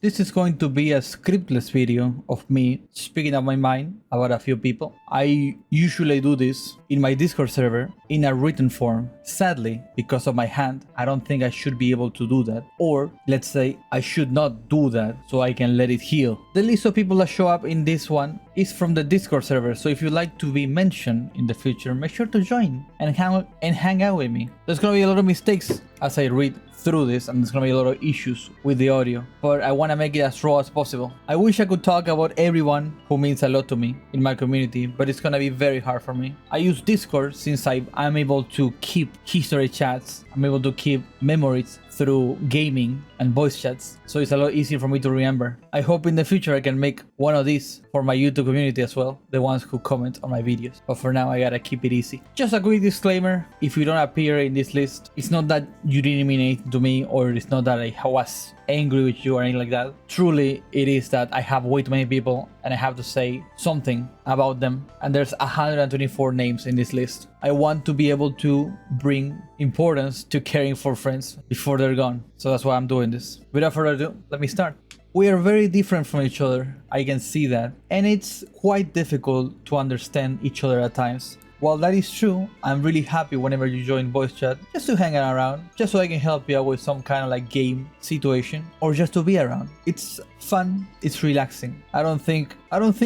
This is going to be a scriptless video of me speaking out my mind about a few people. I usually do this in my Discord server in a written form. Sadly, because of my hand, I don't think I should be able to do that. Or let's say I should not do that so I can let it heal. The list of people that show up in this one is from the Discord server, so if you'd like to be mentioned in the future, make sure to join and hang out with me. There's gonna be a lot of mistakes as I read through this, and there's gonna be a lot of issues with the audio, but I want to make it as raw as possible. I wish I could talk about everyone who means a lot to me in my community, but it's gonna be very hard for me. I use Discord since I'm able to keep history chats, I'm able to keep memories through gaming and voice chats, so it's a lot easier for me to remember. I hope in the future I can make one of these for my YouTube community as well, the ones who comment on my videos, but for now I gotta keep it easy. Just a quick disclaimer, if you don't appear in this list, it's not that you didn't mean anything to me, or it's not that I was angry with you or anything like that. Truly, it is that I have way too many people and I have to say something about them, and there's 124 names in this list. I want to be able to bring importance to caring for friends before they're gone, so that's why I'm doing this. Without further ado, let me start. We are very different from each other, I can see that, and it's quite difficult to understand each other at times. While that is true, I'm really happy whenever you join voice chat, just to hang around, just so I can help you out with some kind of like game situation, or just to be around. It's fun, it's relaxing. I don't think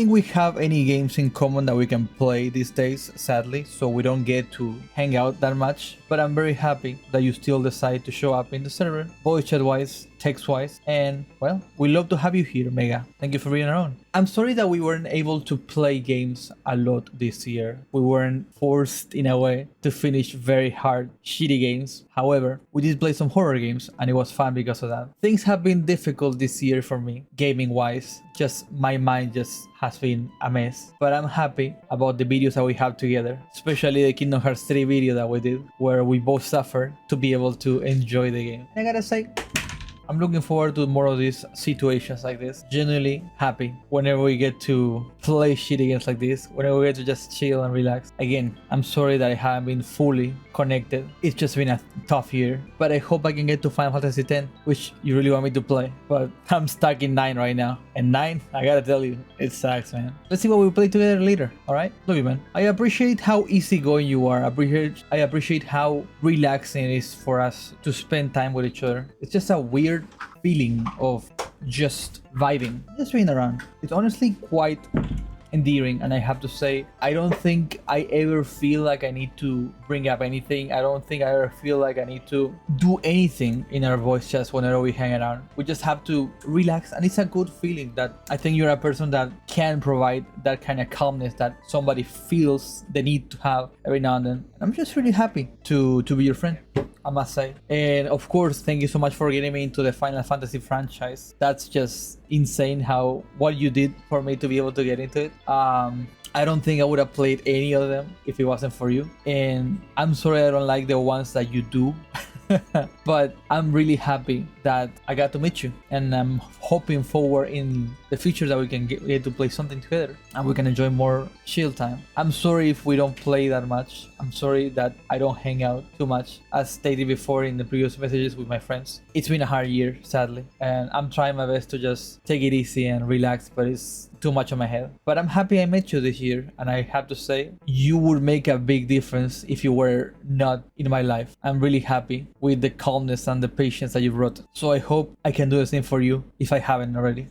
we have any games in common that we can play these days, sadly, so we don't get to hang out that much, but I'm very happy that you still decide to show up in the server, voice chat wise, text wise, and well, we love to have you here, Mega. Thank you for being around. I'm sorry that we weren't able to play games a lot this year. We weren't forced in a way to finish very hard, shitty games. However, we did play some horror games and it was fun because of that. Things have been difficult this year for me, gaming wise. Just my mind just has been a mess. But I'm happy about the videos that we have together, especially the Kingdom Hearts 3 video that we did, where we both suffered to be able to enjoy the game. And I gotta say, I'm looking forward to more of these situations like this. Genuinely happy whenever we get to play shitty games like this, whenever we get to just chill and relax. Again, I'm sorry that I haven't been fully connected. It's just been a tough year, but I hope I can get to Final Fantasy X, which you really want me to play, but I'm stuck in 9 right now. And 9, I gotta tell you, it sucks, man. Let's see what we play together later, alright? Love you, man. I appreciate how easygoing you are. I appreciate how relaxing it is for us to spend time with each other. It's just a weird feeling of just vibing, just being around. It's honestly quite endearing, and I have to say, I don't think I ever feel like I need to bring up anything. I don't think I ever feel like I need to do anything in our voice chats whenever we hang around. We just have to relax, and it's a good feeling that I think you're a person that can provide that kind of calmness that somebody feels the need to have every now and then. I'm just really happy to be your friend, I must say. And of course, thank you so much for getting me into the Final Fantasy franchise. That's just insane how what you did for me to be able to get into it. I don't think I would have played any of them if it wasn't for you, and I'm sorry I don't like the ones that you do. But I'm really happy that I got to meet you, and I'm hoping forward in the future that we can get to play something together and we can enjoy more chill time. I'm sorry if we don't play that much. I'm sorry that I don't hang out too much, as stated before in the previous messages with my friends. It's been a hard year, sadly, and I'm trying my best to just take it easy and relax, but it's too much on my head. But I'm happy I met you this year, and I have to say, you would make a big difference if you were not in my life. I'm really happy with the calmness and the patience that you brought, so I hope I can do the same for you if I haven't already.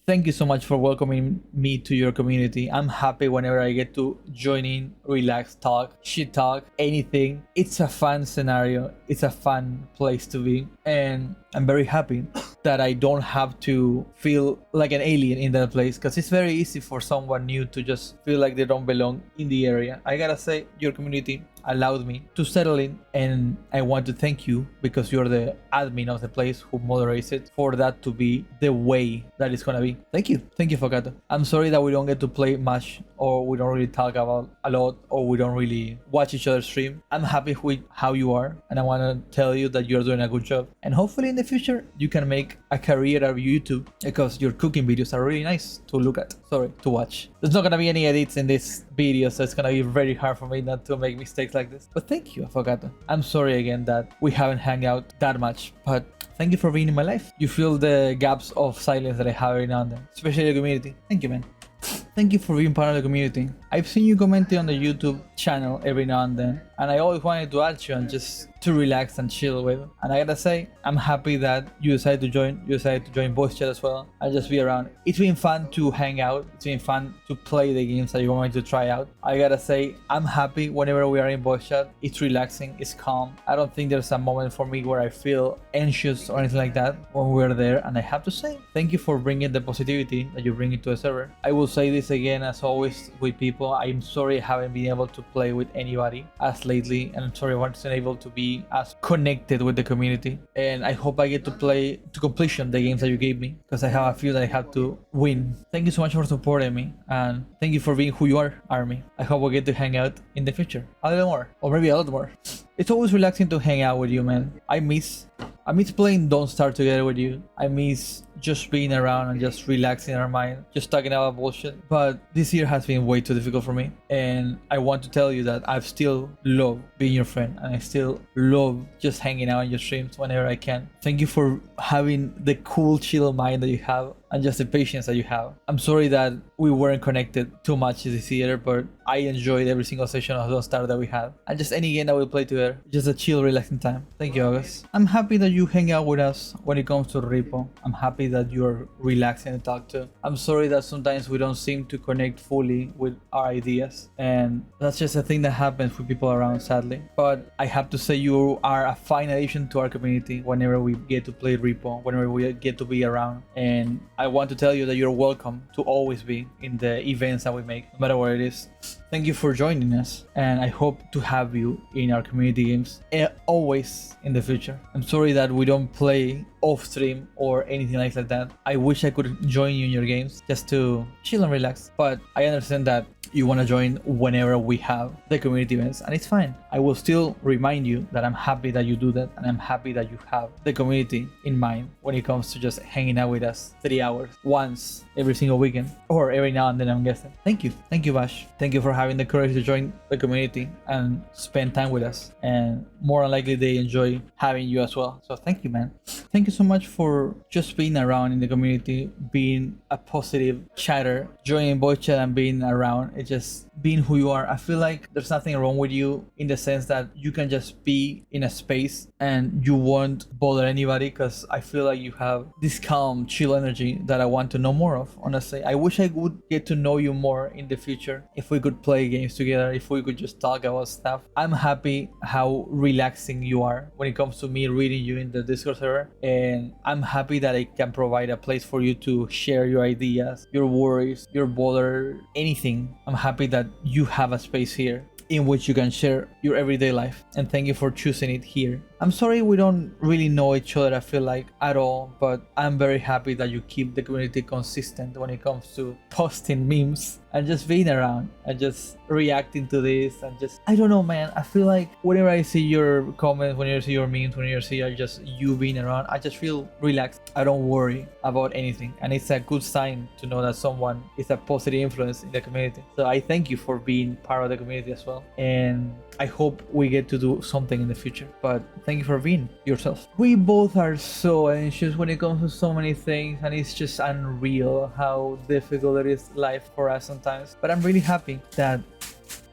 Thank you so much for welcoming me to your community. I'm happy whenever I get to join in, relax, talk, shit talk, anything. It's a fun scenario. It's a fun place to be, and I'm very happy that I don't have to feel like an alien in that place, because it's very easy for someone new to just feel like they don't belong in the area. I gotta say, your community allowed me to settle in, and I want to thank you, because you're the admin of the place who moderates it, for that to be the way that it's gonna be. Thank you, Affocato. I'm sorry that we don't get to play much, or we don't really talk about a lot, or we don't really watch each other stream. I'm happy with how you are, and I want to tell you that you're doing a good job, and hopefully in the future you can make a career out of YouTube, because your cooking videos are really nice to look at. Sorry, to watch. There's not gonna be any edits in this video, so it's gonna be very hard for me not to make mistakes like this. But thank you, Affocato. I'm sorry again that we haven't hung out that much, but thank you for being in my life. You fill the gaps of silence that I have every now and then, especially the community. Thank you, man. Thank you for being part of the community. I've seen you commenting on the YouTube channel every now and then, and I always wanted to add you and just to relax and chill with. And I gotta say, I'm happy that you decided to join. You decided to join voice chat as well and just be around. It's been fun to hang out. It's been fun to play the games that you want me to try out. I gotta say, I'm happy whenever we are in voice chat. It's relaxing, it's calm. I don't think there's a moment for me where I feel anxious or anything like that when we're there. And I have to say, thank you for bringing the positivity that you bring into the server. I will say this again, as always with people, I'm sorry I haven't been able to play with anybody as lately, and I'm sorry I wasn't able to be as connected with the community. And I hope I get to play to completion the games that you gave me, because I have a few that I have to win. Thank you so much for supporting me, and thank you for being who you are, Army. I hope we get to hang out in the future a little more, or maybe a lot more. It's always relaxing to hang out with you, man. I miss playing Don't Starve together with you. I miss just being around and just relaxing our mind, just talking about bullshit. But this year has been way too difficult for me, and I want to tell you that I've still loved being your friend, and I still love just hanging out on your streams whenever I can. Thank you for having the cool, chill mind that you have, and just the patience that you have. I'm sorry that we weren't connected too much this year, but I enjoyed every single session of Don't Starve that we had, and just any game that we play together. Just a chill, relaxing time. Thank you, Awgas. I'm happy that you hang out with us when it comes to Repo. I'm happy that you're relaxing to talk to. I'm sorry that sometimes we don't seem to connect fully with our ideas, and that's just a thing that happens with people around, sadly. But I have to say, you are a fine addition to our community whenever we get to play Repo, whenever we get to be around. And I want to tell you that you're welcome to always be in the events that we make, no matter what it is. Thank you for joining us, and I hope to have you in our community games always in the future. I'm sorry that we don't play off stream or anything like that. I wish I could join you in your games just to chill and relax, but I understand that you want to join whenever we have the community events, and it's fine. I will still remind you that I'm happy that you do that, and I'm happy that you have the community in mind when it comes to just hanging out with us 3 hours once every single weekend, or every now and then, I'm guessing. Thank you, Bash. Thank you for having the courage to join the community and spend time with us, and more than likely they enjoy having you as well. So thank you, man. Thank you so much for just being around in the community, being a positive chatter, joining voice chat and being around. It's just being who you are. I feel like there's nothing wrong with you in the sense that you can just be in a space and you won't bother anybody, because I feel like you have this calm, chill energy that I want to know more of, honestly. I wish I would get to know you more in the future, if we could play games together, if we could just talk about stuff. I'm happy how relaxing you are when it comes to me reading you in the Discord server, and I'm happy that I can provide a place for you to share your ideas, your worries, your bother, anything. I'm happy that you have a space here in which you can share your everyday life, and thank you for choosing it here. I'm sorry we don't really know each other, I feel like, at all, but I'm very happy that you keep the community consistent when it comes to posting memes and just being around and just reacting to this, and just, I don't know, man, I feel like whenever I see your comments, whenever I see your memes, whenever I see just you being around, I just feel relaxed. I don't worry about anything, and it's a good sign to know that someone is a positive influence in the community. So I thank you for being part of the community as well, and I hope we get to do something in the future. But thank you for being yourself. We both are so anxious when it comes to so many things, and it's just unreal how difficult it is life for us sometimes. But I'm really happy that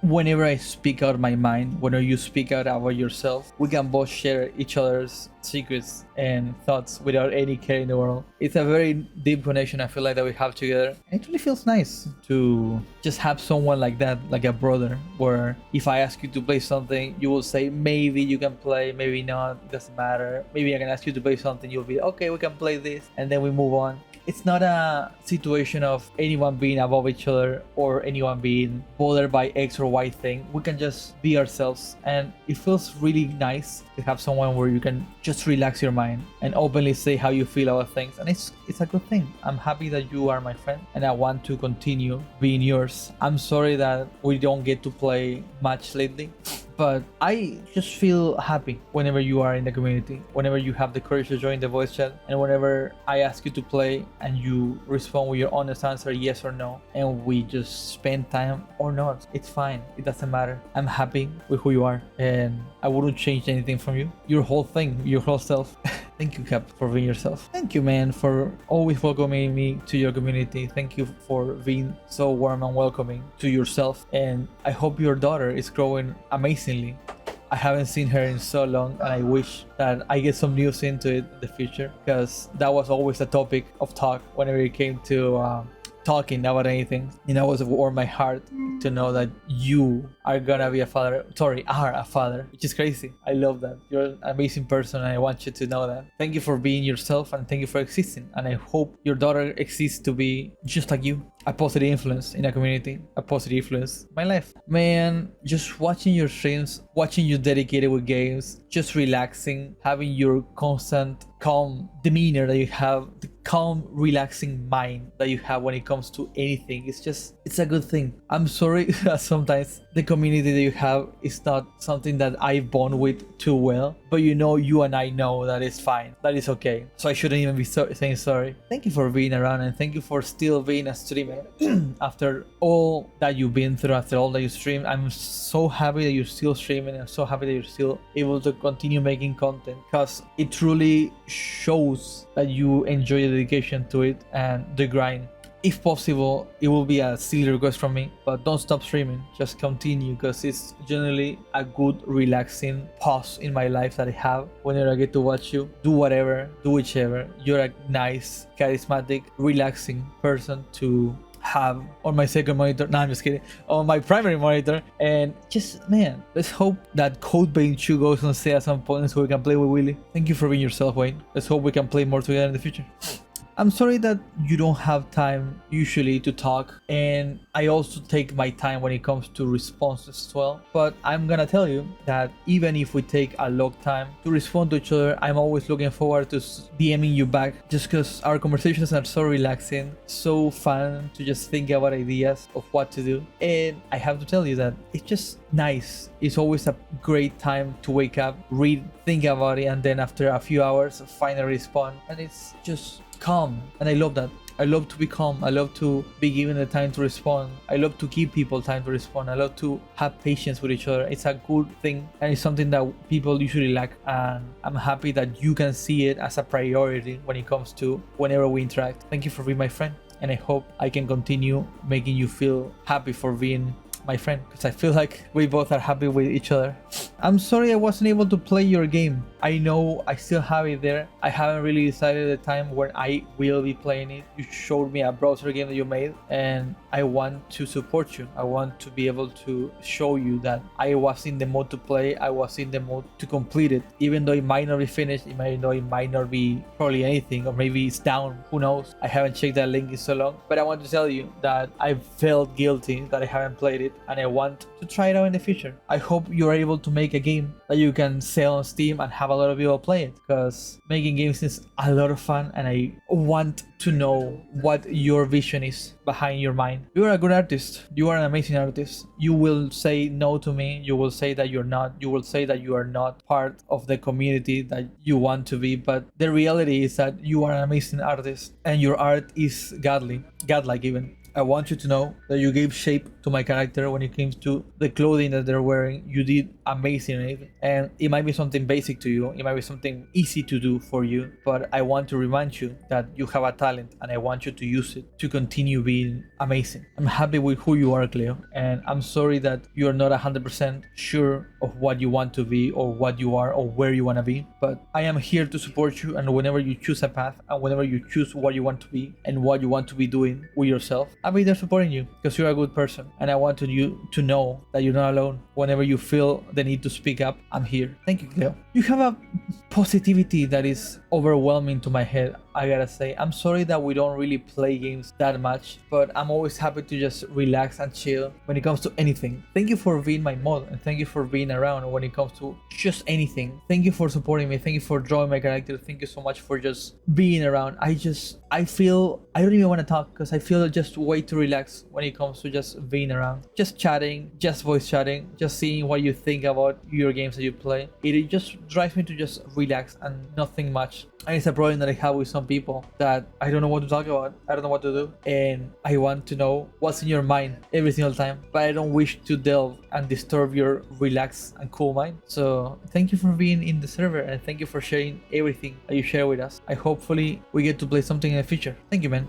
whenever I speak out my mind, whenever you speak out about yourself, we can both share each other's secrets and thoughts without any care in the world. It's a very deep connection I feel like that we have together. And it really feels nice to just have someone like that, like a brother, where if I ask you to play something, you will say maybe you can play, maybe not, it doesn't matter. Maybe I can ask you to play something, you'll be okay, we can play this, and then we move on. It's not a situation of anyone being above each other or anyone being bothered by X or Y thing. We can just be ourselves, and it feels really nice to have someone where you can just relax your mind and openly say how you feel about things, and it's a good thing. I'm happy that you are my friend, and I want to continue being yours. I'm sorry that we don't get to play much lately, but I just feel happy whenever you are in the community, whenever you have the courage to join the voice chat, and whenever I ask you to play and you respond with your honest answer, yes or no, and we just spend time or not. It's fine, it doesn't matter. I'm happy with who you are, and I wouldn't change anything from you. Your whole thing, your whole self. Thank you, Cap, for being yourself. Thank you, man, for always welcoming me to your community. Thank you for being so warm and welcoming to yourself. And I hope your daughter is growing amazingly. I haven't seen her in so long, and I wish that I get some news into it in the future, because that was always a topic of talk whenever it came to talking about anything. You know, it was warm my heart to know that you are gonna be a father, are a father, which is crazy. I love that. You're an amazing person, and I want you to know that. Thank you for being yourself, and thank you for existing. And I hope your daughter exists to be just like you, a positive influence in a community, a positive influence in my life. Man, just watching your streams, watching you dedicated with games, just relaxing, having your constant calm demeanor that you have, the calm, relaxing mind that you have when it comes to anything. It's a good thing. I'm sorry that sometimes the community that you have is not something that I bond with too well, but you and I know that it's fine, that is okay. So I shouldn't even be saying sorry. Thank you for being around, and thank you for still being a streamer. After all that you've been through, after all that you stream, I'm so happy that you're still streaming. I'm so happy that you're still able to continue making content, because it truly shows that you enjoy the dedication to it and the grind. If possible, it will be a silly request from me, but don't stop streaming. Just continue, because it's generally a good, relaxing pause in my life that I have whenever I get to watch you do whatever, do whichever. You're a nice, charismatic, relaxing person to have on my second monitor. No, I'm just kidding. On my primary monitor. And just, man, let's hope that Codebane 2 goes on sale at some point so we can play with Willy. Thank you for being yourself, Wayne. Let's hope we can play more together in the future. I'm sorry that you don't have time usually to talk, and I also take my time when it comes to responses as well, but I'm gonna tell you that even if we take a long time to respond to each other, I'm always looking forward to DMing you back, just because our conversations are so relaxing, so fun to just think about ideas of what to do. And I have to tell you that it's just nice. It's always a great time to wake up, read, think about it, and then after a few hours finally respond, and it's just calm. And I love that. I love to be calm. I love to be given the time to respond. I love to give people time to respond. I love to have patience with each other. It's a good thing, and it's something that people usually lack, and I'm happy that you can see it as a priority when it comes to whenever we interact. Thank you for being my friend, and I hope I can continue making you feel happy for being my friend, because I feel like we both are happy with each other. I'm sorry I wasn't able to play your game. I know I still have it there. I haven't really decided the time when I will be playing it. You showed me a browser game that you made, and I want to support you. I want to be able to show you that I was in the mode to play. I was in the mode to complete it, even though it might not be finished, it might not be probably anything, or maybe it's down, who knows. I haven't checked that link in so long, but I want to tell you that I felt guilty that I haven't played it, and I want to try it out in the future. I hope you're able to make a game that you can sell on Steam and have a lot of people play it, because making games is a lot of fun, and I want to know what your vision is behind your mind. You are a good artist. You are an amazing artist. You will say no to me. You will say that you're not. You will say that you are not part of the community that you want to be. But the reality is that you are an amazing artist, and your art is godlike even. I want you to know that you gave shape to my character when it came to the clothing that they're wearing. You did amazing in it. And it might be something basic to you. It might be something easy to do for you. But I want to remind you that you have a talent, and I want you to use it to continue being amazing. I'm happy with who you are, Cleo. And I'm sorry that you're not 100% sure of what you want to be, or what you are, or where you want to be. But I am here to support you. And whenever you choose a path, and whenever you choose what you want to be and what you want to be doing with yourself, I'll be there supporting you, because you're a good person, and I want you to know that you're not alone. Whenever you feel the need to speak up, I'm here. Thank you, Cleo. You have a positivity that is overwhelming to my head, I gotta say. I'm sorry that we don't really play games that much, but I'm always happy to just relax and chill when it comes to anything. Thank you for being my mod, and thank you for being around when it comes to just anything. Thank you for supporting me. Thank you for drawing my character. Thank you so much for just being around. I feel I don't even want to talk, because I feel just way too relaxed when it comes to just being around, just chatting, just voice chatting, just seeing what you think about your games that you play. It just drives me to just relax and nothing much. And it's a problem that I have with some some people that I don't know what to talk about. I don't know what to do. And I want to know what's in your mind every single time. But I don't wish to delve and disturb your relaxed and cool mind. So thank you for being in the server and thank you for sharing everything that you share with us. I hopefully we get to play something in the future. Thank you, man.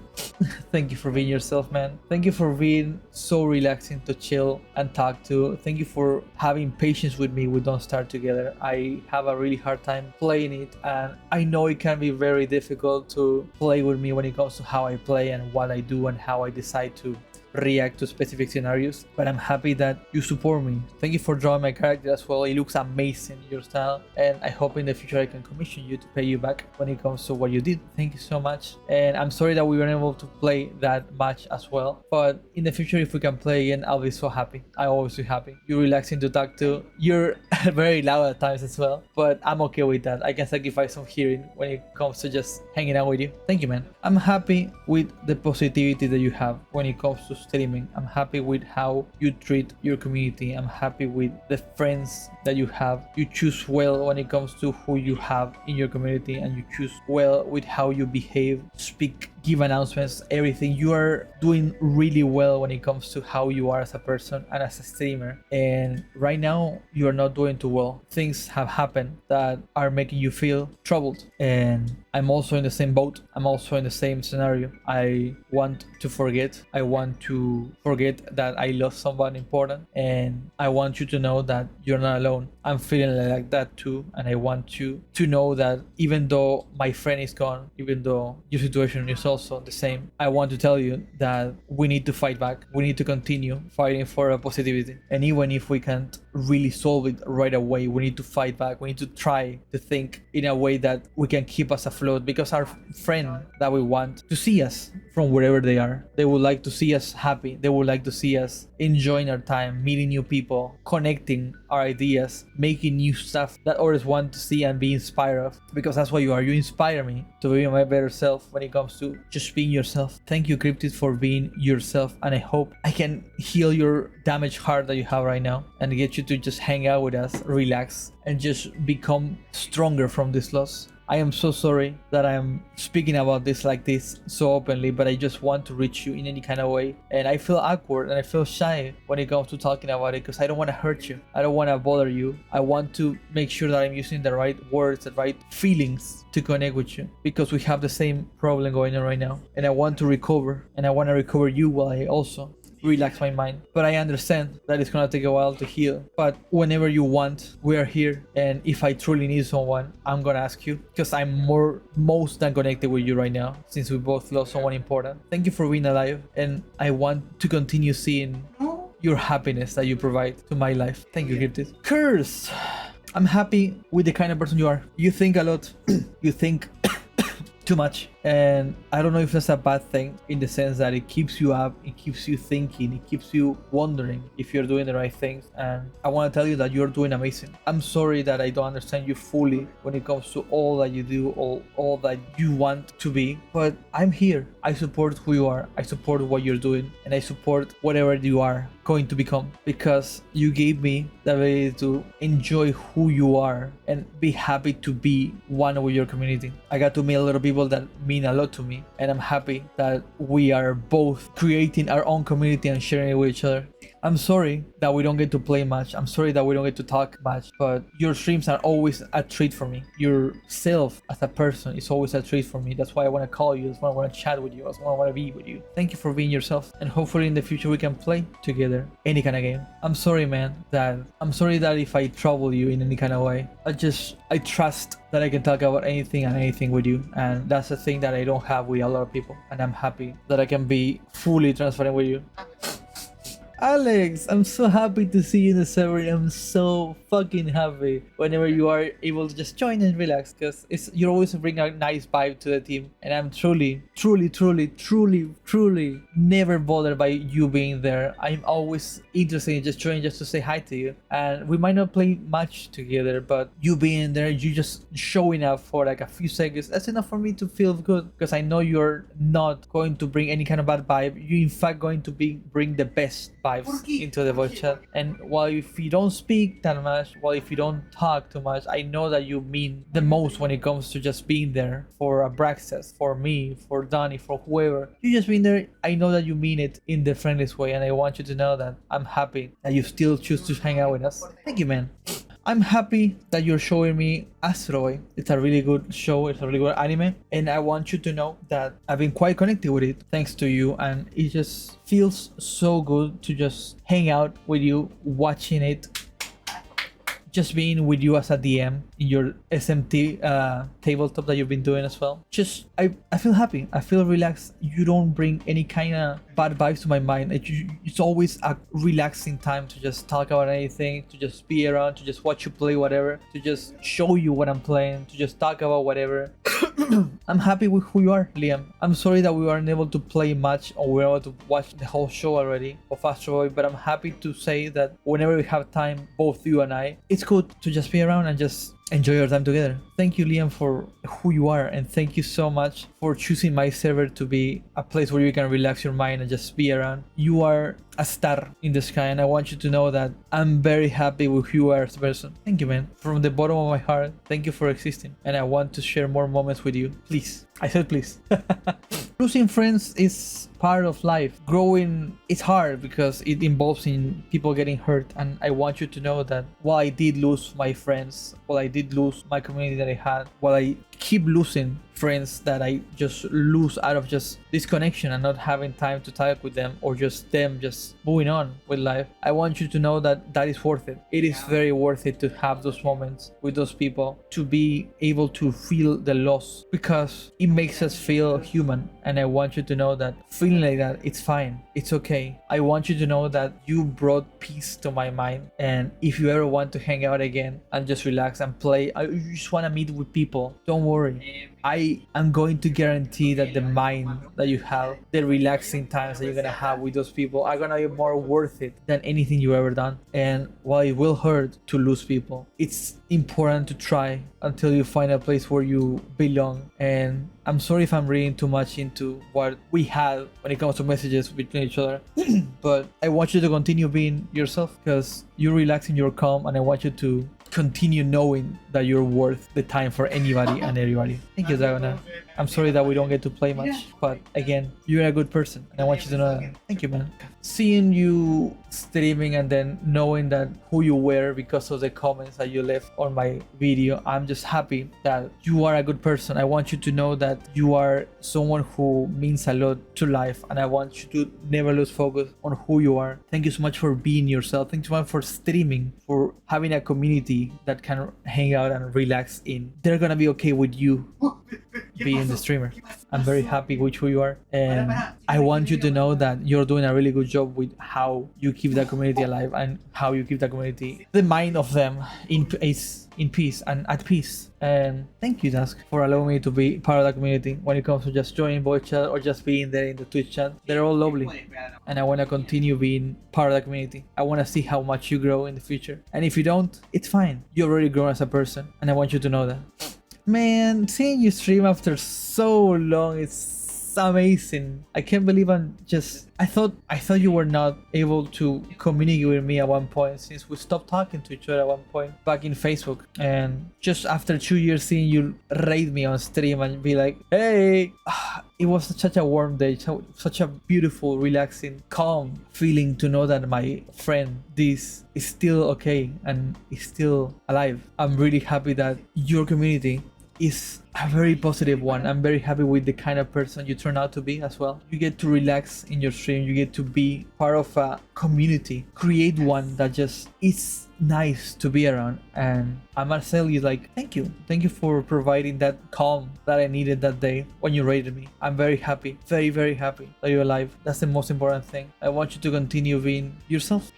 Thank you for being yourself, man. Thank you for being so relaxing to chill and talk to. Thank you for having patience with me. We don't start together. I have a really hard time playing it, and I know it can be very difficult to play with me when it comes to how I play and what I do and how I decide to react to specific scenarios, but I'm happy that you support me. Thank you for drawing my character as well. It looks amazing, your style, and I hope in the future I can commission you to pay you back when it comes to what you did. Thank you so much, and I'm sorry that we weren't able to play that match as well, but in the future if we can play again, I'll be so happy. I always be happy. You're relaxing to talk to. You're very loud at times as well, but I'm okay with that. I can sacrifice some hearing when it comes to just hanging out with you. Thank you, man. I'm happy with the positivity that you have when it comes to streaming. I'm happy with how you treat your community. I'm happy with the friends that you have. You choose well when it comes to who you have in your community, and you choose well with how you behave, speak, give announcements, everything. You are doing really well when it comes to how you are as a person and as a streamer. And right now you are not doing too well. Things have happened that are making you feel troubled, and I'm also in the same boat. I'm also in the same scenario. I want to forget. I want to forget that I lost someone important, and I want you to know that you're not alone. I'm feeling like that too, and I want you to know that even though my friend is gone, even though your situation is also the same, I want to tell you that we need to fight back. We need to continue fighting for a positivity, and even if we can't really solve it right away, we need to fight back. We need to try to think in a way that we can keep us afloat, because our friend that we want to see us from wherever they are, they would like to see us happy. They would like to see us enjoying our time, meeting new people, connecting our ideas, making new stuff that others want to see and be inspired of, because that's what you are. You inspire me to be my better self when it comes to just being yourself. Thank you, Cryptid, for being yourself, and I hope I can heal your damaged heart that you have right now and get you to just hang out with us, relax, and just become stronger from this loss. I am so sorry that I am speaking about this like this so openly, but I just want to reach you in any kind of way, and I feel awkward and I feel shy when it comes to talking about it, because I don't want to hurt you. I don't want to bother you. I want to make sure that I'm using the right words, the right feelings to connect with you, because we have the same problem going on right now, and I want to recover, and I want to recover you while I also relax my mind. But I understand that it's gonna take a while to heal, but whenever you want, we are here. And if I truly need someone, I'm gonna ask you, because I'm most than connected with you right now, since we both lost someone important. Thank you for being alive, and I want to continue seeing your happiness that you provide to my life. Thank you, Cryptid. Curse. I'm happy with the kind of person you are. You think a lot. You think too much, and I don't know if that's a bad thing, in the sense that it keeps you up, it keeps you thinking, it keeps you wondering if you're doing the right things, and I want to tell you that you're doing amazing. I'm sorry that I don't understand you fully when it comes to all that you do, all that you want to be, but I'm here. I support who you are, I support what you're doing, and I support whatever you are going to become, because you gave me the ability to enjoy who you are and be happy to be one with your community. I got to meet a lot of people that mean a lot to me, and I'm happy that we are both creating our own community and sharing it with each other. I'm sorry that we don't get to play much. I'm sorry that we don't get to talk much, but your streams are always a treat for me. Yourself as a person is always a treat for me. That's why I want to call you. That's why I want to chat with you. That's why I want to be with you. Thank you for being yourself, and hopefully in the future we can play together any kind of game. I'm sorry, man, that if I trouble you in any kind of way. I trust that I can talk about anything and anything with you, and that's the thing that I don't have with a lot of people, and I'm happy that I can be fully transparent with you. Alex, I'm so happy to see you in the server. I'm so fucking happy whenever you are able to just join and relax, because you always bring a nice vibe to the team, and I'm truly never bothered by you being there. I'm always interested in just joining just to say hi to you, and we might not play much together, but you being there, you just showing up for like a few seconds, that's enough for me to feel good, because I know you're not going to bring any kind of bad vibe. You're in fact going to bring the best vibe vibes into the voice chat. And while if you don't speak that much, while if you don't talk too much, I know that you mean the most when it comes to just being there for Abraxas, for me, for Donnie, for whoever. You just being there. I know that you mean it in the friendliest way, and I want you to know that I'm happy that you still choose to hang out with us. Thank you, man. I'm happy that you're showing me Astro Boy. It's a really good show, it's a really good anime, and I want you to know that I've been quite connected with it thanks to you, and it just feels so good to just hang out with you, watching it, just being with you as a DM in your SMT tabletop that you've been doing as well. Just, I feel happy, I feel relaxed. You don't bring any kind of bad vibes to my mind. It's always a relaxing time to just talk about anything, to just be around, to just watch you play whatever, to just show you what I'm playing, to just talk about whatever. I'm happy with who you are, Liam. I'm sorry that we weren't able to play much or we were able to watch the whole show already of Astro Boy, but I'm happy to say that whenever we have time, both you and I, it's good to just be around and just enjoy your time together. Thank you, Liam, for who you are, and thank you so much for choosing my server to be a place where you can relax your mind and just be around. You are a star in the sky, and I want you to know that I'm very happy with who you are as a person. Thank you, man. From the bottom of my heart, thank you for existing, and I want to share more moments with you. Please. I said please. Losing friends is part of life. Growing is hard because it involves in people getting hurt, and I want you to know that while I did lose my friends, while I did lose my community that I had, while I keep losing friends that I just lose out of just disconnection and not having time to talk with them, or just them just moving on with life, I want you to know that that is worth it. It is very worth it to have those moments with those people, to be able to feel the loss, because it makes us feel human. And I want you to know that feeling like that, it's fine, it's okay. I want you to know that you brought peace to my mind, and if you ever want to hang out again and just relax and play, you just want to meet with people, don't worry. I am going to guarantee that the mind that you have, the relaxing times that you're gonna have with those people, are gonna be more worth it than anything you've ever done. And while it will hurt to lose people, it's important to try until you find a place where you belong. And I'm sorry if I'm reading too much into what we had when it comes to messages between each other, but I want you to continue being yourself, because you're relaxing, you're calm, and I want you to continue knowing that you're worth the time for anybody and everybody. Thank you, DragoNar. I'm sorry that we don't get to play much, but again, you're a good person, and I want you to know that. Thank you, man. Seeing you streaming and then knowing that who you were because of the comments that you left on my video, I'm just happy that you are a good person. I want you to know that you are someone who means a lot to life, and I want you to never lose focus on who you are. Thank you so much for being yourself. Thank you so much for streaming, for having a community that can hang out and relax in. They're gonna be okay with you being the streamer. I'm very happy with who you are, and I want you to know that you're doing a really good job with how you keep that community alive and how you keep that community, the mind of them, in peace and at peace. And thank you, Dusk, for allowing me to be part of that community. When it comes to just joining voice chat or just being there in the Twitch chat, they're all lovely, and I want to continue being part of that community. I want to see how much you grow in the future, and if you don't, it's fine. You've already grown as a person, and I want you to know that. Man, seeing you stream after so long, it's amazing. I can't believe I thought you were not able to communicate with me at one point, since we stopped talking to each other at one point back in Facebook. And just after 2 years seeing you raid me on stream and be like, hey, it was such a warm day, such a beautiful, relaxing, calm feeling to know that my friend this is still okay and is still alive. I'm really happy that your community is a very positive one. I'm very happy with the kind of person you turn out to be as well. You get to relax in your stream, you get to be part of a community, create one that just is nice to be around. And I must tell you, like, thank you for providing that calm that I needed that day when you raided me. I'm very happy, very, very happy that you're alive. That's the most important thing. I want you to continue being yourself.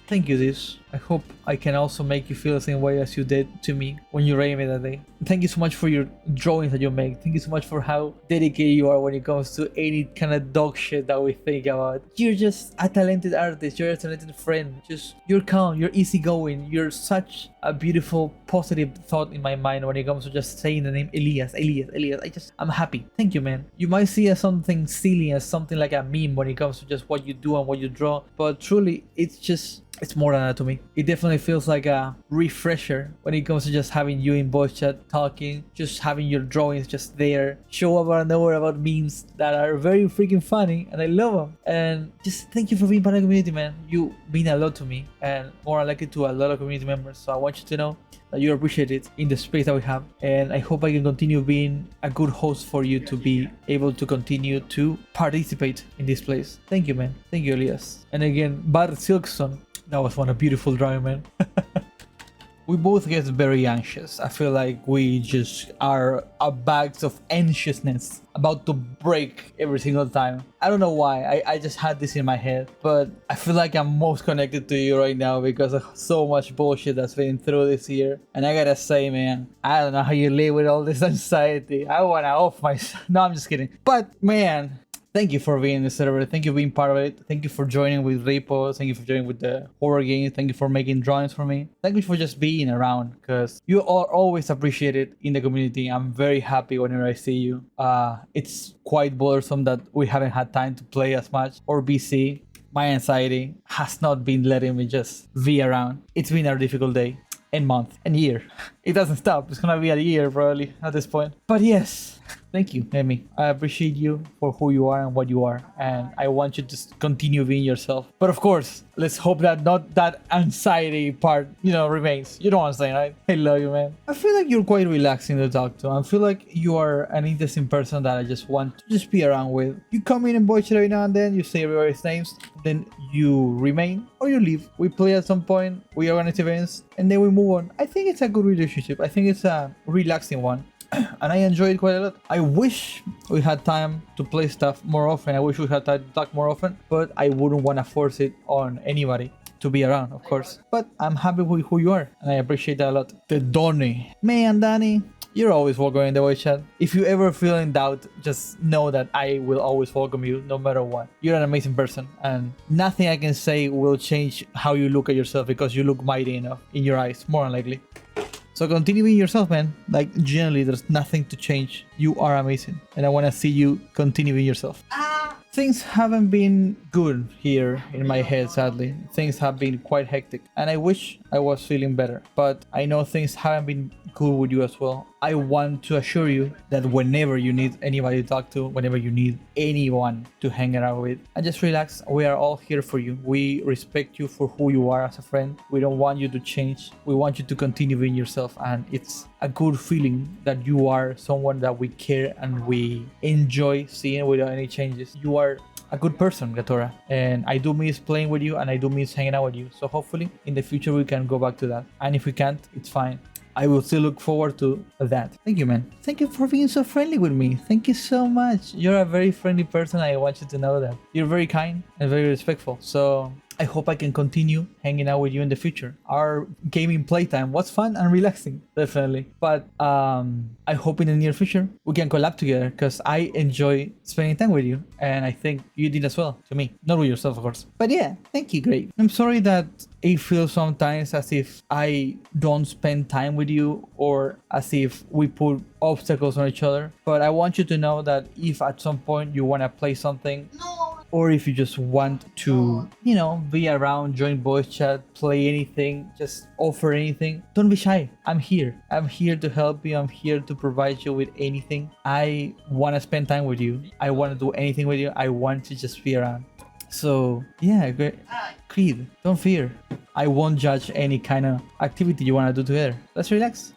Thank you, this. I hope I can also make you feel the same way as you did to me when you raided me that day. Thank you so much for your drawings that you make. Thank you so much for how dedicated you are when it comes to any kind of dog shit that we think about. You're just a talented artist. You're a talented friend. You're calm. You're easygoing. You're such a beautiful positive thought in my mind when it comes to just saying the name Elias. I'm happy. Thank you, man. You might see as something silly, as something like a meme when it comes to just what you do and what you draw, but truly, it's more than that to me. It definitely feels like a refresher when it comes to just having you in voice chat talking, just having your drawings just there, show up out of nowhere about memes that are very freaking funny, and I love them. And just thank you for being part of the community, man. You mean a lot to me, and more likely to a lot of community members. So I want you to know that you appreciate it in the space that we have, and I hope I can continue being a good host for you to be able to continue to participate in this place. Thank you, man. Thank you, Elias. And again, Bar Silkson, that was one a beautiful drawing, man. We both get very anxious. I feel like we just are a bags of anxiousness about to break every single time. I don't know why. I just had this in my head, but I feel like I'm most connected to you right now because of so much bullshit that's been through this year. And I gotta say, man, I don't know how you live with all this anxiety. I wanna off myself. No, I'm just kidding. But man, thank you for being in the server. Thank you for being part of it. Thank you for joining with Repo. Thank you for joining with the horror game. Thank you for making drawings for me. Thank you for just being around, because you are always appreciated in the community. I'm very happy whenever I see you. It's quite bothersome that we haven't had time to play as much or BC. My anxiety has not been letting me just be around. It's been a difficult day and month and year. It doesn't stop. It's gonna be a year probably at this point. But yes, thank you, Emmie. I appreciate you for who you are and what you are, and I want you to continue being yourself. But of course, let's hope that not that anxiety part, remains. You know what I'm saying, right? I love you, man. I feel like you're quite relaxing to talk to. I feel like you are an interesting person that I just want to just be around with. You come in and voice every now and then, you say everybody's names, then you remain or you leave. We play at some point, we organize events, and then we move on. I think it's a good relationship. I think it's a relaxing one. And I enjoy it quite a lot. I wish we had time to play stuff more often. I wish we had time to talk more often, but I wouldn't want to force it on anybody to be around, of course. But I'm happy with who you are, and I appreciate that a lot. The Donnie. Man, Danny, you're always welcome in the voice chat. If you ever feel in doubt, just know that I will always welcome you no matter what. You're an amazing person, and nothing I can say will change how you look at yourself, because you look mighty enough in your eyes, more than likely. So continue being yourself, man. Like, generally, there's nothing to change. You are amazing, and I want to see you continue being yourself. Things haven't been good here in my head, sadly. Things have been quite hectic, and I wish I was feeling better. But I know things haven't been good with you as well. I want to assure you that whenever you need anybody to talk to, whenever you need anyone to hang out with, and just relax, we are all here for you. We respect you for who you are as a friend. We don't want you to change. We want you to continue being yourself, and it's a good feeling that you are someone that we care and we enjoy seeing without any changes. You are a good person, Gatora, and I do miss playing with you, and I do miss hanging out with you. So hopefully in the future we can go back to that, and if we can't, it's fine. I will still look forward to that. Thank you, man. Thank you for being so friendly with me. Thank you so much. You're a very friendly person. I want you to know that. You're very kind and very respectful. So I hope I can continue hanging out with you in the future. Our gaming playtime was fun and relaxing, definitely. But I hope in the near future we can collab together, because I enjoy spending time with you, and I think you did as well to me. Not with yourself, of course. But yeah, thank you, great. I'm sorry that it feels sometimes as if I don't spend time with you, or as if we put obstacles on each other. But I want you to know that if at some point you want to play something, or if you just want to, be around, join voice chat, play anything, just offer anything, don't be shy. I'm here. I'm here to help you. I'm here to provide you with anything. I want to spend time with you. I want to do anything with you. I want to just be around. So yeah, great. Creed, don't fear. I won't judge any kind of activity you want to do together. Let's relax.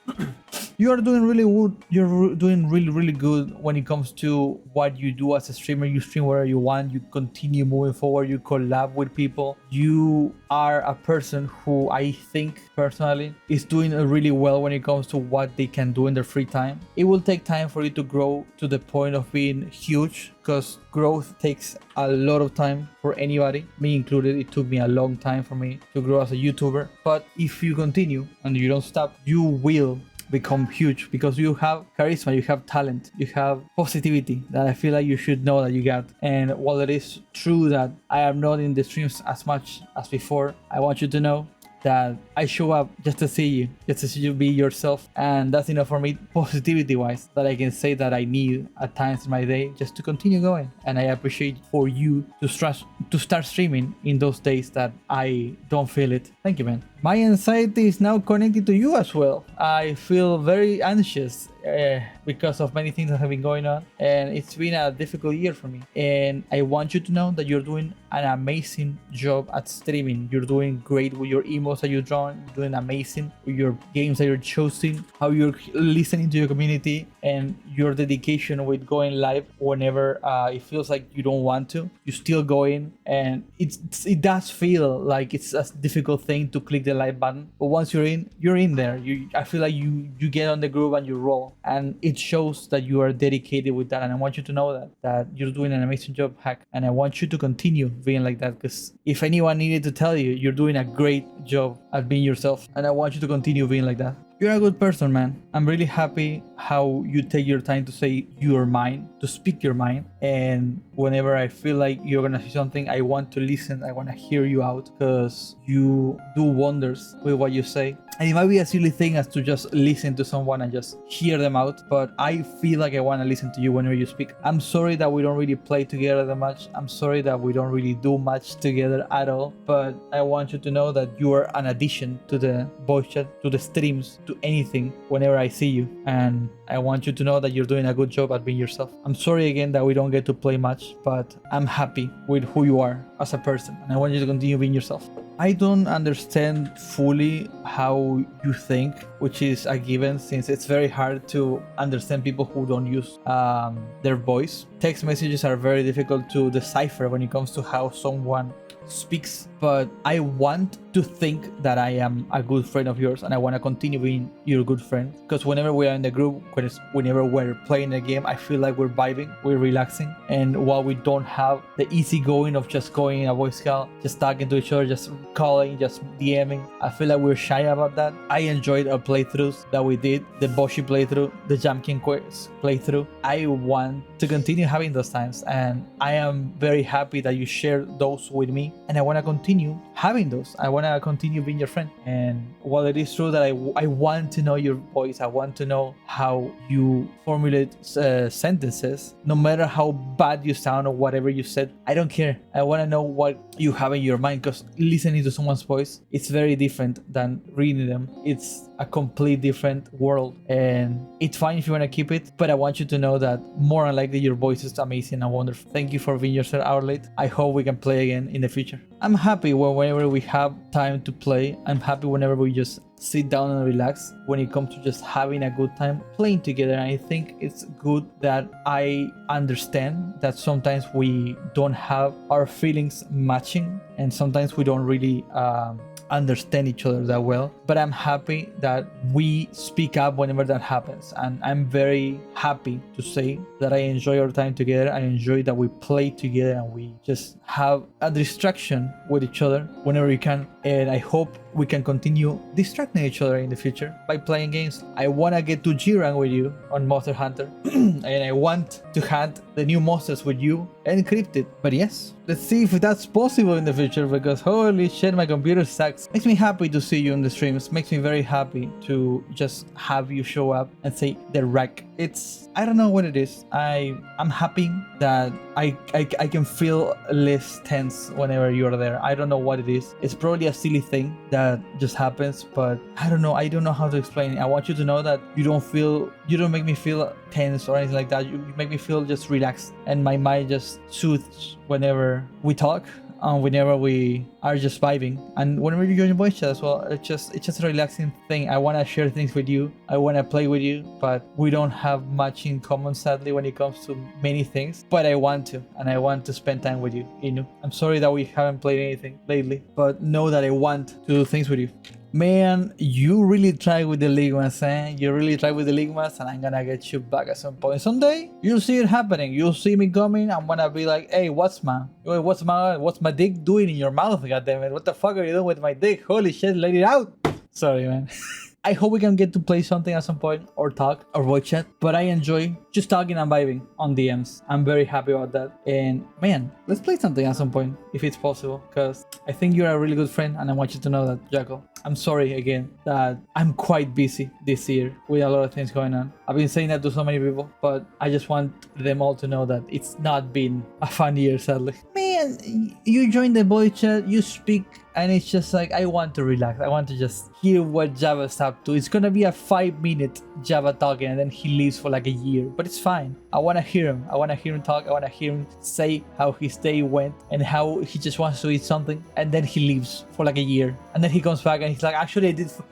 You are doing really good. You're doing really good when it comes to what you do as a streamer. You stream wherever you want. You continue moving forward. You collab with people. You are a person who I think personally is doing really well when it comes to what they can do in their free time. It will take time for you to grow to the point of being huge, because growth takes a lot of time for anybody, me included. It took me a long time for me to grow as a YouTuber. But if you continue and you don't stop, you will become huge, because you have charisma, you have talent, you have positivity that I feel like you should know that you got. And while it is true that I am not in the streams as much as before, I want you to know that I show up just to see you, just to see you be yourself. And that's enough for me, positivity wise, that I can say that I need at times in my day just to continue going. And I appreciate for you to start streaming in those days that I don't feel it. Thank you, man. My anxiety is now connected to you as well. I feel very anxious because of many things that have been going on, and it's been a difficult year for me. And I want you to know that you're doing an amazing job at streaming. You're doing great with your emotes that you're drawing. You're doing amazing with your games that you're choosing, how you're listening to your community, and your dedication with going live whenever it feels like you don't want to. You're still going, and it does feel like it's a difficult thing to click the like button, but once you're in there. I feel like you get on the groove and you roll, and it shows that you are dedicated with that. And I want you to know that you're doing an amazing job, Hack, and I want you to continue being like that, because if anyone needed to tell you, you're doing a great job at being yourself, and I want you to continue being like that. You're a good person, man. I'm really happy how you take your time to say your mind, to speak your mind. And whenever I feel like you're gonna say something, I want to listen. I want to hear you out, because you do wonders with what you say. And it might be a silly thing as to just listen to someone and just hear them out, but I feel like I want to listen to you whenever you speak. I'm sorry that we don't really play together that much. I'm sorry that we don't really do much together at all, but I want you to know that you are an addition to the voice chat, to the streams, to anything whenever I see you. And I want you to know that you're doing a good job at being yourself. I'm sorry again that we don't get to play much, but I'm happy with who you are as a person, and I want you to continue being yourself. I don't understand fully how you think, which is a given, since it's very hard to understand people who don't use their voice. Text messages are very difficult to decipher when it comes to how someone speaks, but I want to think that I am a good friend of yours, and I want to continue being your good friend, because whenever we are in the group, whenever we're playing a game, I feel like we're vibing, we're relaxing. And while we don't have the easy going of just going in a voice call, just talking to each other, just calling, just DMing, I feel like we're shy about that. I enjoyed our playthroughs that we did, the Boshi playthrough, the Jamkin Quest playthrough. I want to continue having those times, and I am very happy that you share those with me, and I want to continue having those. I want to continue being your friend. And while it is true that I want to know your voice, I want to know how you formulate sentences, no matter how bad you sound or whatever you said, I don't care. I want to know what you have in your mind, because listening to someone's voice, it's very different than reading them. It's a complete different world, and it's fine if you want to keep it, but I want you to know that more than likely your voice is amazing and wonderful. Thank you for being yourself, HourLate. I hope we can play again in the future. I'm happy whenever we have time to play. I'm happy whenever we just sit down and relax, when it comes to just having a good time playing together. And I think it's good that I understand that sometimes we don't have our feelings matching, and sometimes we don't really understand each other that well, but I'm happy that we speak up whenever that happens. And I'm very happy to say that I enjoy our time together. I enjoy that we play together and we just have a distraction with each other whenever we can. And I hope we can continue distracting each other in the future by playing games. I want to get to G rank with you on Monster Hunter and I want to hunt the new monsters with you and Cryptid. But yes, let's see if that's possible in the future, because holy shit, my computer sucks. Makes me happy to see you on the streams. Makes me very happy to just have you show up and say the wreck. It's, I don't know what it is. I'm happy that I can feel less tense whenever you're there. I don't know what it is. It's probably a silly thing that just happens, but I don't know how to explain it. I want you to know that you don't make me feel tense or anything like that. You make me feel just relaxed, and my mind just soothes whenever we talk, whenever we are just vibing, and whenever you join voice chat as well. It's just a relaxing thing. I want to share things with you, I want to play with you, but we don't have much in common, sadly, when it comes to many things. But I want to, and I want to spend time with you, Inu. I'm sorry that we haven't played anything lately, but know that I want to do things with you. Man, you really try with the Ligmas, eh? You really try with the Ligmas, and I'm gonna get you back at some point. Someday, you'll see it happening. You'll see me coming. I'm gonna be like, hey, what's my dick doing in your mouth? Goddammit, what the fuck are you doing with my dick? Holy shit, let it out. Sorry, man. I hope we can get to play something at some point or talk or voice chat, but I enjoy just talking and vibing on DMs. I'm very happy about that. And man, let's play something at some point if it's possible, because I think you're a really good friend and I want you to know that, Jakal. I'm sorry again that I'm quite busy this year with a lot of things going on. I've been saying that to so many people, but I just want them all to know that it's not been a fun year, sadly. Man, you join the voice chat, you speak, and it's just like, I want to relax. I want to just hear what Java's up to. It's gonna be a 5-minute Java talking and then he leaves for like a year, but it's fine. I want to hear him. I want to hear him talk. I want to hear him say how his day went and how he just wants to eat something, and then he leaves for like a year, and then he comes back and he's like, actually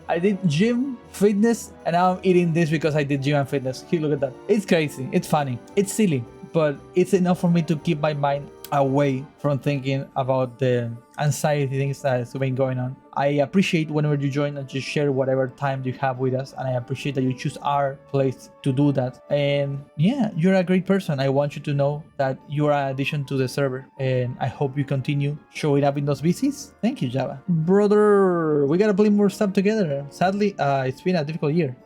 I did gym, fitness, and now I'm eating this because I did gym and fitness. Here, look at that. It's crazy. It's funny. It's silly, but it's enough for me to keep my mind away from thinking about the anxiety things that's been going on. I appreciate whenever you join and just share whatever time you have with us, and I appreciate that you choose our place to do that. And yeah, you're a great person. I want you to know that you are an addition to the server, and I hope you continue showing up in those VCs. Thank you, Java. Brother, we gotta play more stuff together. Sadly, it's been a difficult year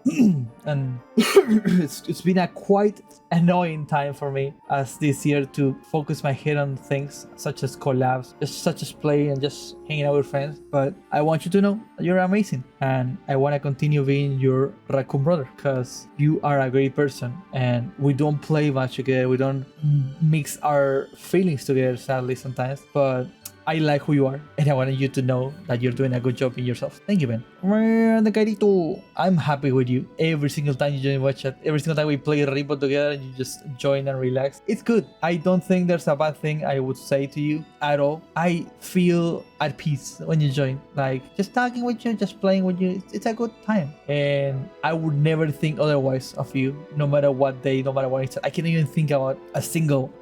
and it's been a quite annoying time for me as this year to focus my head on things such as collabs, just such as play and just hanging out with friends. But I want you to know that you're amazing, and I want to continue being your raccoon brother because you are a great person, and we don't play much together. We don't mix our feelings together, sadly, sometimes, but I like who you are, and I wanted you to know that you're doing a good job in yourself. Thank you, man. Man, the Kairito, I'm happy with you. Every single time you join watch chat, every single time we play Repo together and you just join and relax, it's good. I don't think there's a bad thing I would say to you at all. I feel at peace when you join. Like, just talking with you, just playing with you, it's a good time. And I would never think otherwise of you, no matter what day, no matter what. I can't even think about a single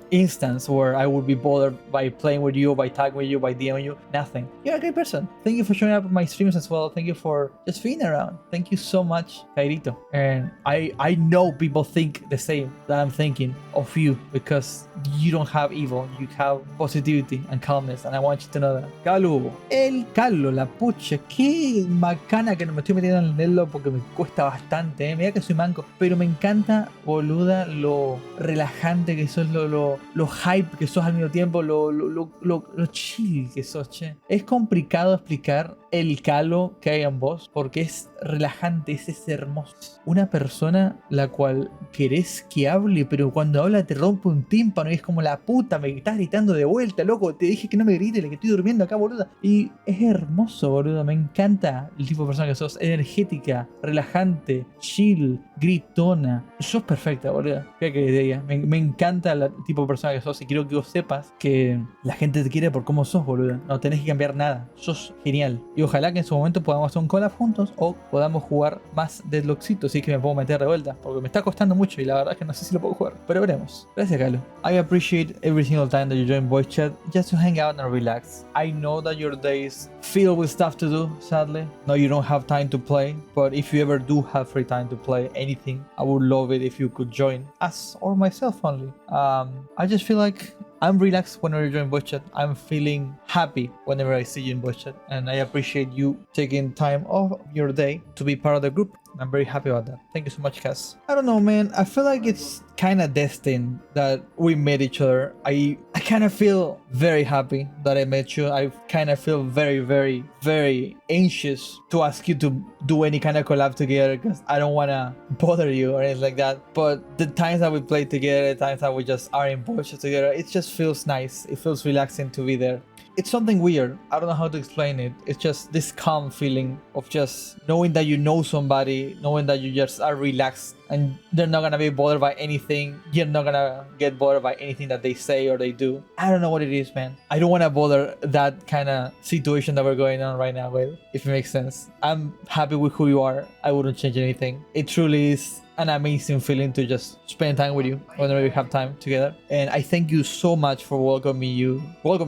instance where I would be bothered by playing with you, by talking with you, by DMing you. Nothing. You're a great person. Thank you for showing up at my streams as well. Thank you for just being around. Thank you so much, Kairito. And I know people think the same that I'm thinking of you, because you don't have evil. You have positivity and calmness, and I want you to know that. Kalo, el Kalo, la pucha, qué bacana que no me estoy metiendo en el Nelo porque me cuesta bastante, mira que soy manco, pero me encanta, boluda, lo relajante que sos, lo hype que sos al mismo tiempo, lo chill que sos, che. Es complicado explicar el Kalo que hay en vos porque es relajante, es hermoso. Una persona la cual querés que hable, pero cuando habla te rompe un tímpano y es como la puta, me estás gritando de vuelta, loco, te dije que no me grites, que estoy durmiendo acá, boluda. Y es hermoso, boluda, me encanta el tipo de persona que sos, energética, relajante, chill, gritona. Sos perfecta, boluda. ¿Qué que te diga? Me encanta el tipo de persona que sos, y quiero que vos sepas que la gente te quiere por cómo sos, boluda. No tenés que cambiar nada, sos genial. Y ojalá que en su momento podamos hacer un collab juntos o podamos jugar más Deadlockcito, así que me puedo meter de vuelta, porque me está costando mucho y la verdad es que no sé si lo puedo jugar, pero veremos. Gracias, Kalo. I appreciate every single time that you join voice chat just to hang out and relax. I know that your days filled with stuff to do, sadly. No, you don't have time to play, but if you ever do have free time to play anything, I would love it if you could join us or myself only. I just feel like I'm relaxed whenever you join voice chat. I'm feeling happy whenever I see you in voice chat, and I appreciate you taking time off your day to be part of the group. I'm very happy about that. Thank you so much, Cass. I don't know, man. I feel like it's kind of destined that we met each other. I kind of feel very happy that I met you. I kind of feel very, very, very anxious to ask you to do any kind of collab together because I don't want to bother you or anything like that. But the times that we play together, the times that we just are in voice chat together, it just feels nice. It feels relaxing to be there. It's something weird. I don't know how to explain it. It's just this calm feeling of just knowing that you know somebody, knowing that you just are relaxed and they're not gonna be bothered by anything. You're not gonna get bothered by anything that they say or they do. I don't know what it is, man. I don't want to bother that kind of situation that we're going on right now with, if it makes sense. I'm happy with who you are. I wouldn't change anything. It truly is an amazing feeling to just spend time with you whenever we have time together. And I thank you so much for welcoming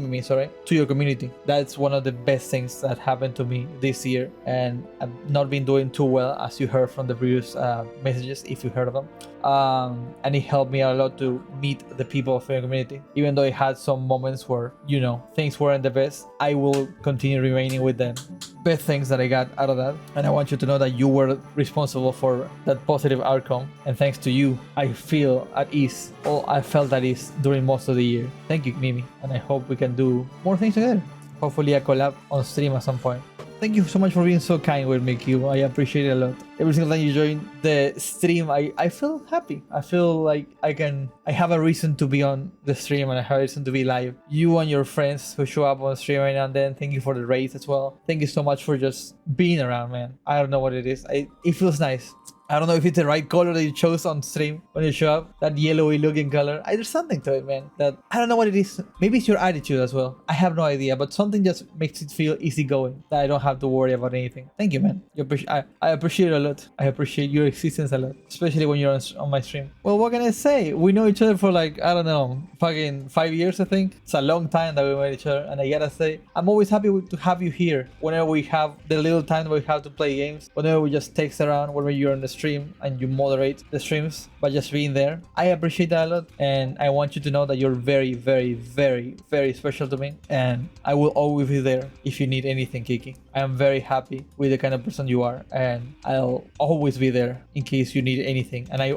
me to your community. That's one of the best things that happened to me this year, and I've not been doing too well, as you heard from the previous messages, if you heard of them. And it helped me a lot to meet the people of your community. Even though it had some moments where, you know, things weren't the best, I will continue remaining with them best things that I got out of that. And I want you to know that you were responsible for that positive outcome. And thanks to you, I feel at ease. Well, I felt at ease during most of the year. Thank you, Mimi. And I hope we can do more things together. Hopefully a collab on stream at some point. Thank you so much for being so kind with me, Kibou. I appreciate it a lot. Every single time you join the stream, I feel happy. I feel like I have a reason to be on the stream and I have a reason to be live. You and your friends who show up on stream every now and then, thank you for the raids as well. Thank you so much for just being around, man. I don't know what it is. It feels nice. I don't know if it's the right color that you chose on stream when you show up. That yellowy looking color. There's something to it, man. That I don't know what it is. Maybe it's your attitude as well. I have no idea, but something just makes it feel easygoing. That I don't have to worry about anything. Thank you, man. I appreciate it a lot. I appreciate your existence a lot. Especially when you're on my stream. Well, what can I say? We know each other for like, I don't know, fucking 5 years, I think. It's a long time that we met each other. And I gotta say, I'm always happy to have you here. Whenever we have the little time that we have to play games. Whenever we just text around, whenever you're on the stream and you moderate the streams by just being there. I appreciate that a lot, and I want you to know that you're very, very, very, very special to me, and I will always be there if you need anything, Kiki. I am very happy with the kind of person you are, and I'll always be there in case you need anything. And I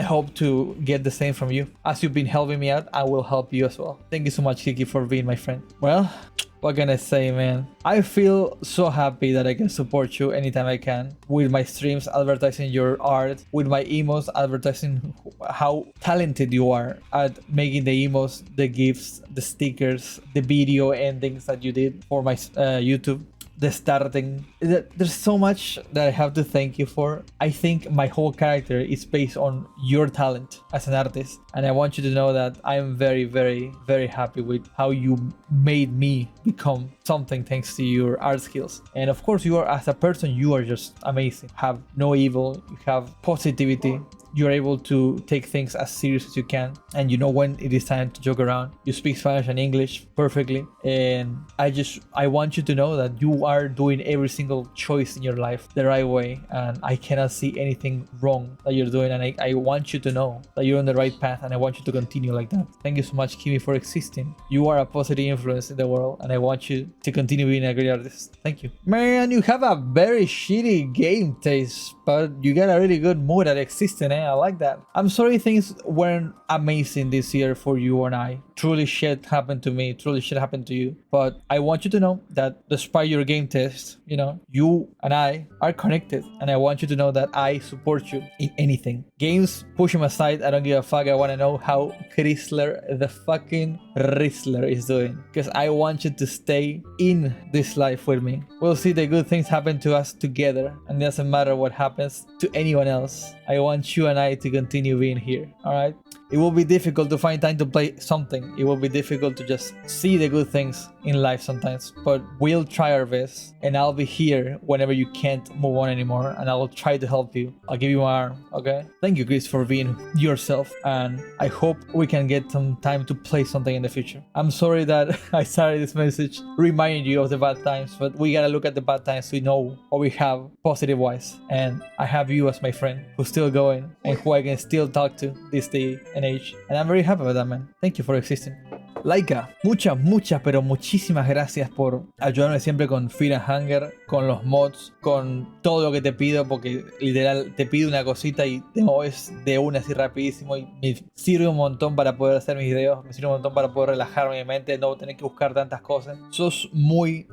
hope to get the same from you. As you've been helping me out, I will help you as well. Thank you so much, Kiki, for being my friend. Well, what can I say, man? I feel so happy that I can support you anytime I can with my streams, advertising your art, with my emos, advertising how talented you are at making the emos, the gifs, the stickers, the video endings that you did for my YouTube. The starting. There's so much that I have to thank you for. I think my whole character is based on your talent as an artist, and I want you to know that I am very, very, very happy with how you made me become something thanks to your art skills. And of course, you are, as a person, you are just amazing. You have no evil, you have positivity. You're able to take things as serious as you can, and you know when it is time to joke around. You speak Spanish and English perfectly, and I want you to know that you are doing every single choice in your life the right way, and I cannot see anything wrong that you're doing, and I want you to know that you're on the right path, and I want you to continue like that. Thank you so much, Kimi, for existing. You are a positive influence in the world, and I want you to continue being a great artist. Thank you. Man, you have a very shitty game taste, but you got a really good mood at existing, eh? I like that. I'm sorry things weren't amazing this year for you and I. Truly shit happened to me. Truly shit happened to you. But I want you to know that despite your game test, you know, you and I are connected. And I want you to know that I support you in anything. Games, push them aside. I don't give a fuck. I want to know how Chrysler, the fucking Chrysler, is doing. Because I want you to stay in this life with me. We'll see the good things happen to us together. And it doesn't matter what happens to anyone else. I want you and I to continue being here. Alright? It will be difficult to find time to play something. It will be difficult to just see the good things in life sometimes. But we'll try our best. And I'll be here whenever you can't move on anymore. And I will try to help you. I'll give you my arm, okay? Thank you, Chris, for being yourself. And I hope we can get some time to play something in the future. I'm sorry that I started this message reminding you of the bad times. But we gotta look at the bad times to know what we have positive-wise. And I have you as my friend who's still going and who I can still talk to this day and age. And I'm very happy with that, man. Thank you for existing. Laika, muchas, pero muchísimas gracias por ayudarme siempre con Fear and Hunger, con los mods, con todo lo que te pido, porque literal te pido una cosita y te mueves de una así rapidísimo y me sirve un montón para poder hacer mis videos, me sirve un montón para poder relajar mi mente, no tener que buscar tantas cosas. Sos muy,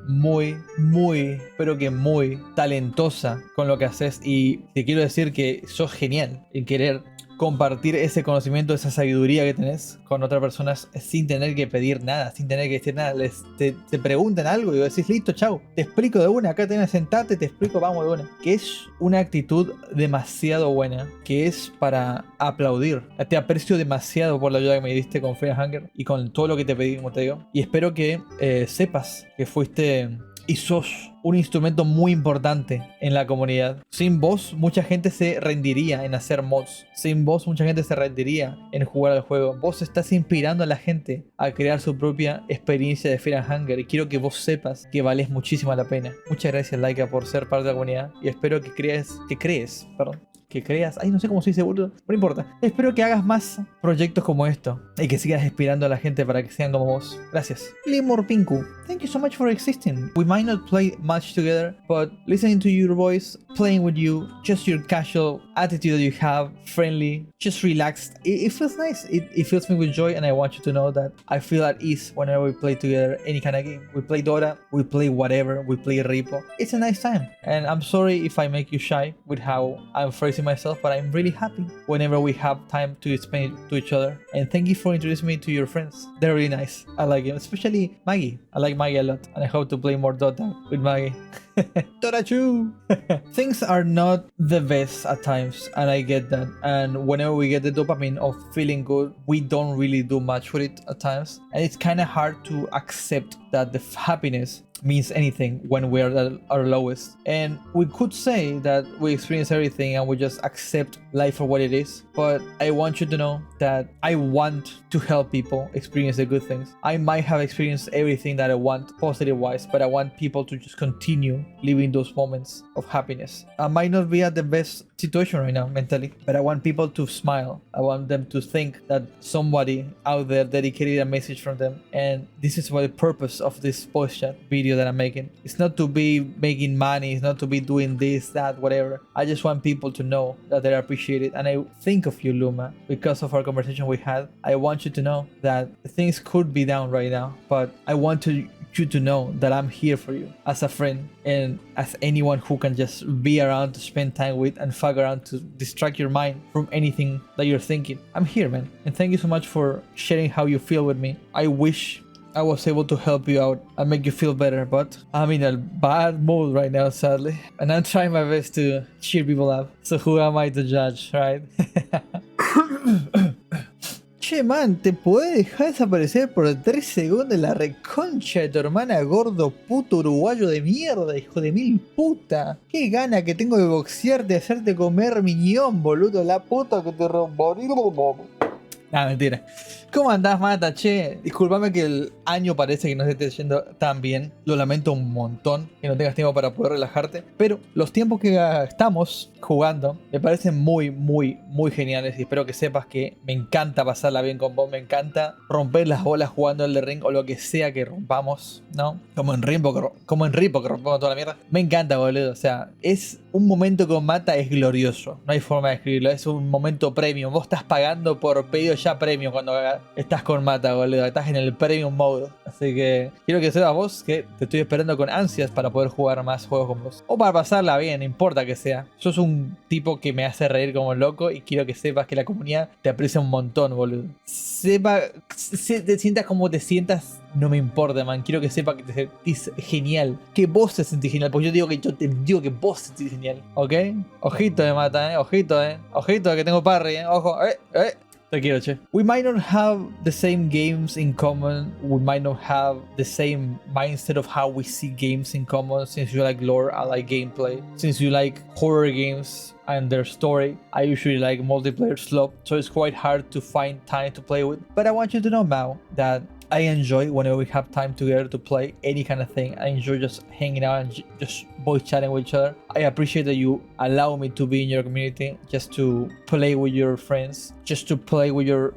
pero que muy talentosa con lo que haces y te quiero decir que sos genial en querer compartir ese conocimiento, esa sabiduría que tenés con otras personas sin tener que pedir nada, sin tener que decir nada. Te preguntan algo y vos decís, listo, chau, te explico de una, acá tenés, sentate, te explico, vamos de una. Que es una actitud demasiado buena, que es para aplaudir. Te aprecio demasiado por la ayuda que me diste con Fear and Hunger y con todo lo que te pedí, como te digo. Y espero que sepas que fuiste y sos un instrumento muy importante en la comunidad. Sin vos, mucha gente se rendiría en hacer mods. Sin vos, mucha gente se rendiría en jugar al juego. Vos estás inspirando a la gente a crear su propia experiencia de Fear and Hunger y quiero que vos sepas que vales muchísimo la pena. Muchas gracias, Laika, por ser parte de la comunidad y espero que crees, que creas. Ay, no sé cómo se dice, boludo. No importa. Espero que hagas más proyectos como esto y que sigas inspirando a la gente para que sean como vos. Gracias. Limor Pinku, thank you so much for existing. We might not play much together, but listening to your voice, playing with you, just your casual attitude that you have, friendly, just relaxed. It feels nice. It fills me with joy, and I want you to know that I feel at ease whenever we play together any kind of game. We play Dota, we play whatever, we play Repo. It's a nice time, and I'm sorry if I make you shy with how I'm phrasing myself, but I'm really happy whenever we have time to explain it to each other. And thank you for introducing me to your friends. They're really nice. I like them, especially Maggie. I like Maggie a lot, and I hope to play more Dota with Maggie. Torachu! Things are not the best at times, and I get that. And whenever we get the dopamine of feeling good, we don't really do much with it at times. And it's kind of hard to accept that the happiness means anything when we are at our lowest. And we could say that we experience everything and we just accept life for what it is. But I want you to know that I want to help people experience the good things. I might have experienced everything that I want positive wise, but I want people to just continue living those moments of happiness. I might not be at the best situation right now mentally, but I want people to smile. I want them to think that somebody out there dedicated a message from them. And this is what the purpose of this voice chat video that I'm making. It's not to be making money, it's not to be doing this, that, whatever. I just want people to know that they're appreciated. And I think of you, Luma, because of our conversation we had. I want you to know that things could be down right now, but I want you to know that I'm here for you as a friend and as anyone who can just be around to spend time with and fuck around to distract your mind from anything that you're thinking. I'm here, man. And thank you so much for sharing how you feel with me. I wish I was able to help you out and make you feel better, but I'm in a bad mood right now, sadly. And I'm trying my best to cheer people up. So who am I to judge, right? Che, man, ¿te puede dejar desaparecer por 3 segundos la reconcha de tu hermana, gordo puto uruguayo de mierda, hijo de mil puta? Qué gana que tengo de boxearte, hacerte comer miñón, boludo, la puta que te rompo. Ah, mentira. ¿Cómo andás, Mata? Che, discúlpame que el año parece que no se esté yendo tan bien. Lo lamento un montón que no tengas tiempo para poder relajarte. Pero los tiempos que estamos jugando me parecen muy, muy, muy geniales. Y espero que sepas que me encanta pasarla bien con vos. Me encanta romper las bolas jugando el de ring o lo que sea que rompamos, ¿no? Como en Ripo que rompamos toda la mierda. Me encanta, boludo. O sea, es un momento con Mata, es glorioso. No hay forma de escribirlo. Es un momento premium. Vos estás pagando por pedido ya premium cuando estás con Mata, boludo. Estás en el premium mode. Así que quiero que sepas vos que te estoy esperando con ansias para poder jugar más juegos con vos. O para pasarla bien, no importa que sea. Sos un tipo que me hace reír como loco y quiero que sepas que la comunidad te aprecia un montón, boludo. Te sientas como te sientas, no me importa, man. Quiero que sepas que te sentís genial. Que vos te sentís genial. Porque yo te digo que vos te sentís genial. ¿Ok? Ojito de Mata, Ojito, Ojito que tengo parry, Ojo, Te quiero, che. We might not have the same games in common. We might not have the same mindset of how we see games in common. Since you like lore, I like gameplay. Since you like horror games and their story, I usually like multiplayer slop. So it's quite hard to find time to play with. But I want you to know, Mao, that I enjoy whenever we have time together to play any kind of thing. I enjoy just hanging out and just voice chatting with each other. I appreciate that you allow me to be in your community, just to play with your friends, just to play with your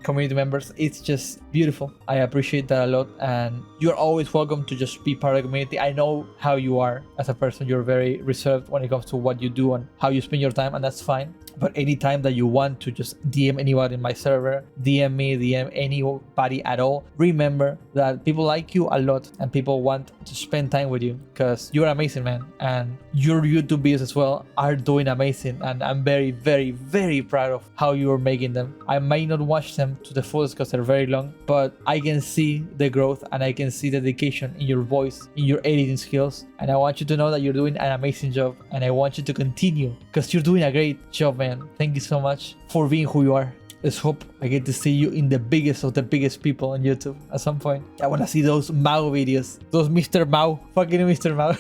community members. It's just beautiful. I appreciate that a lot, and you're always welcome to just be part of the community. I know how you are as a person. You're very reserved when it comes to what you do and how you spend your time, and that's fine. But anytime that you want to just DM anybody in my server, DM me, DM anybody at all, remember that people like you a lot and people want to spend time with you because you're amazing, man. And your YouTube videos as well are doing amazing. And I'm very, very, very proud of how you're making them. I might not watch them to the fullest because they're very long, but I can see the growth and I can see the dedication in your voice, in your editing skills. And I want you to know that you're doing an amazing job. And I want you to continue because you're doing a great job, man. Thank you so much for being who you are. Let's hope I get to see you in the biggest of the biggest people on YouTube at some point. I want to see those Mao videos. Those Mr. Mao. Fucking Mr. Mao.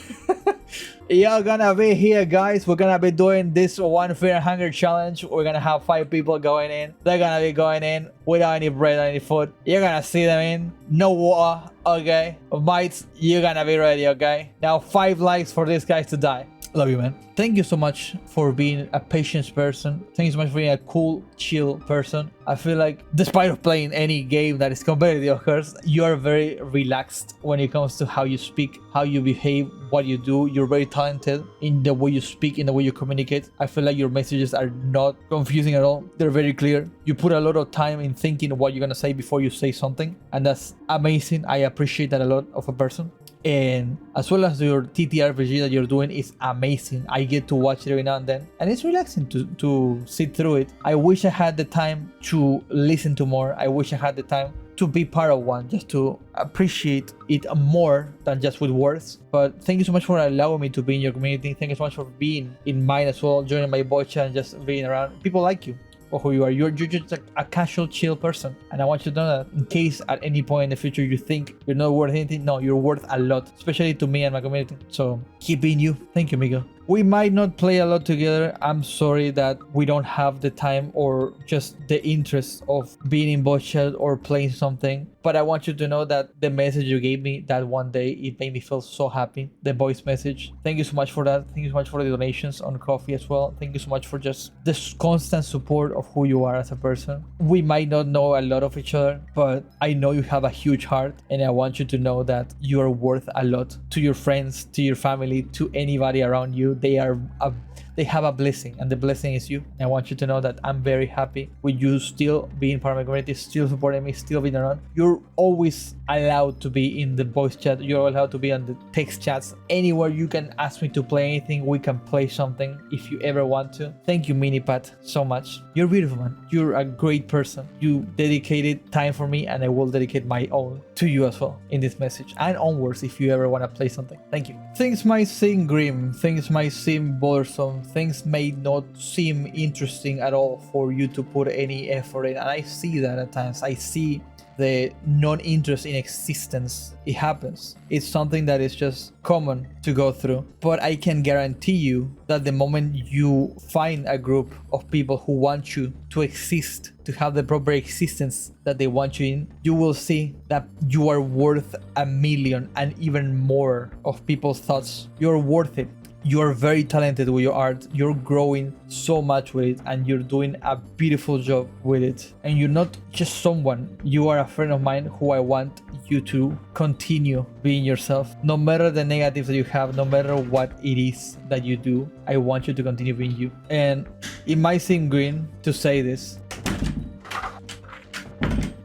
You're gonna be here, guys. We're gonna be doing this one fear and hunger challenge. We're gonna have 5 people going in. They're gonna be going in without any bread or any food. You're gonna see them in. No water, okay? Mates, you're gonna be ready, okay? Now 5 likes for these guys to die. Love you, man. Thank you so much for being a patient person. Thank you so much for being a cool, chill person. I feel like despite of playing any game that is competitive, of course, you are very relaxed when it comes to how you speak, how you behave, what you do. You're very talented in the way you speak, in the way you communicate. I feel like your messages are not confusing at all. They're very clear. You put a lot of time in thinking what you're gonna say before you say something, and that's amazing. I appreciate that a lot of a person. And as well as your TTRPG that you're doing is amazing. I get to watch it every now and then, and it's relaxing to sit through it. I wish I had the time to listen to more. I wish I had the time to be part of one, just to appreciate it more than just with words. But thank you so much for allowing me to be in your community. Thank you so much for being in mine as well, joining my voice chat and just being around. People like you for who you are. You're just a casual, chill person, and I want you to know that in case at any point in the future you think you're not worth anything, no, you're worth a lot, especially to me and my community. So keep being you. Thank you, Miguel. We might not play a lot together. I'm sorry that we don't have the time or just the interest of being in voice chat or playing something. But I want you to know that the message you gave me that one day, it made me feel so happy. The voice message. Thank you so much for that. Thank you so much for the donations on coffee as well. Thank you so much for just this constant support of who you are as a person. We might not know a lot of each other, but I know you have a huge heart, and I want you to know that you are worth a lot to your friends, to your family, to anybody around you. They have a blessing, and the blessing is you. And I want you to know that I'm very happy with you still being part of my community, still supporting me, still being around. You're always allowed to be in the voice chat. You're allowed to be on the text chats. Anywhere you can ask me to play anything, we can play something if you ever want to. Thank you, Minipat, so much. You're beautiful, man. You're a great person. You dedicated time for me, and I will dedicate my own to you as well in this message and onwards if you ever want to play something. Thank you. Things might seem grim, things might seem bothersome, things may not seem interesting at all for you to put any effort in, and I see that at times. I see the non-interest in existence. It happens. It's something that is just common to go through. But I can guarantee you that the moment you find a group of people who want you to exist, to have the proper existence that they want you in, you will see that you are worth a million and even more of people's thoughts. You're worth it. You're very talented with your art. You're growing so much with it, and you're doing a beautiful job with it. And you're not just someone, you are a friend of mine who I want you to continue being yourself. No matter the negatives that you have, no matter what it is that you do, I want you to continue being you. And it might seem green to say this,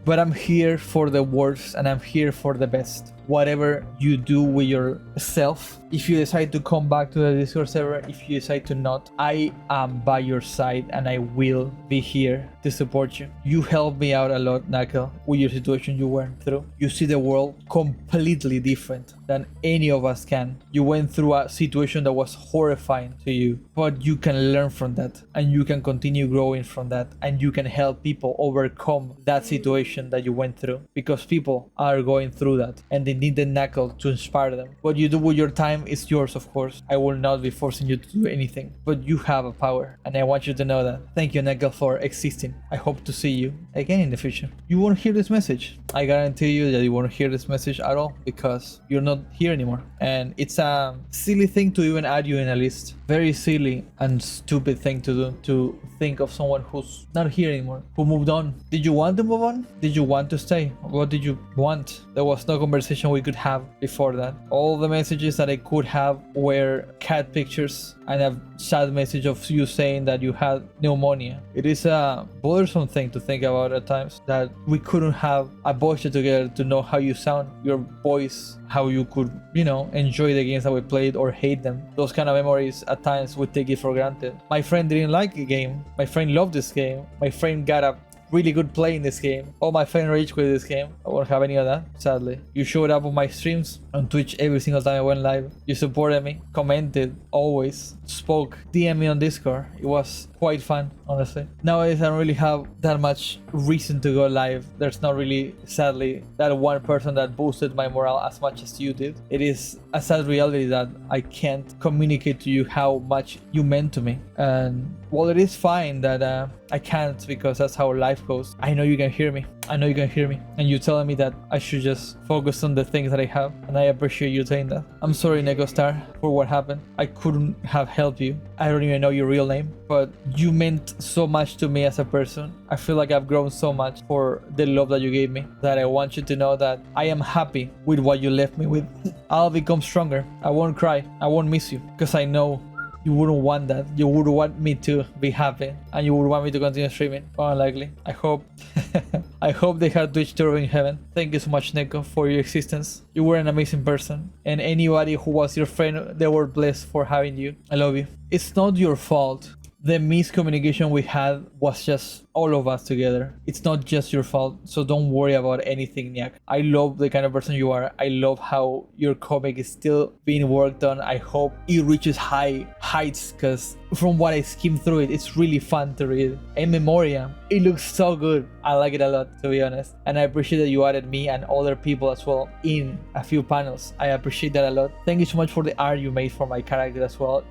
but I'm here for the worst and I'm here for the best. Whatever you do with yourself, if you decide to come back to the Discord server, if you decide to not, I am by your side and I will be here to support you. You helped me out a lot, Knuckle, with your situation you went through. You see the world completely different than any of us can. You went through a situation that was horrifying to you, but you can learn from that and you can continue growing from that, and you can help people overcome that situation that you went through, because people are going through that and they need the Knuckle to inspire them. What you do with your time is yours, of course. I will not be forcing you to do anything, but you have a power, and I want you to know that. Thank you, Knuckle, for existing. I hope to see you again in the future. You won't hear this message. I guarantee you that you won't hear this message at all, because you're not here anymore. And it's a silly thing to even add you in a list. Very silly and stupid thing to do, to think of someone who's not here anymore, who moved on. Did you want to move on? Did you want to stay? What did you want? There was no conversation we could have before that. All the messages that I could have were cat pictures and a sad message of you saying that you had pneumonia. It is a bothersome thing to think about at times, that we couldn't have a voice chat together to know how you sound, your voice, how you could, enjoy the games that we played or hate them. Those kind of memories, at times we take it for granted. My friend didn't like the game. My friend loved this game. My friend got a really good play in this game. Oh, my friend rage quit this game. I won't have any of that, sadly. You showed up on my streams on Twitch every single time I went live. You supported me, commented, always, spoke, DM me on Discord. It was quite fun, honestly. Nowadays, I don't really have that much reason to go live. There's not really, sadly, that one person that boosted my morale as much as you did. It is a sad reality that I can't communicate to you how much you meant to me. And while it is fine that I can't, because that's how life goes, I know you can hear me. I know you can hear me, and you're telling me that I should just focus on the things that I have, and I appreciate you saying that. I'm sorry, Neko Star, for what happened. I couldn't have helped you. I don't even know your real name, but you meant so much to me as a person. I feel like I've grown so much for the love that you gave me, that I want you to know that I am happy with what you left me with. I'll become stronger. I won't cry. I won't miss you, because I know you wouldn't want that. You would want me to be happy, and you would want me to continue streaming. More likely. I hope. I hope they have Twitch Turbo in heaven. Thank you so much, Neko, for your existence. You were an amazing person, and anybody who was your friend, they were blessed for having you. I love you. It's not your fault. The miscommunication we had was just all of us together. It's not just your fault, so don't worry about anything, Nyak. I love the kind of person you are. I love how your comic is still being worked on. I hope it reaches high heights, because from what I skimmed through it, it's really fun to read. In Memoria, it looks so good. I like it a lot, to be honest. And I appreciate that you added me and other people as well in a few panels. I appreciate that a lot. Thank you so much for the art you made for my character as well.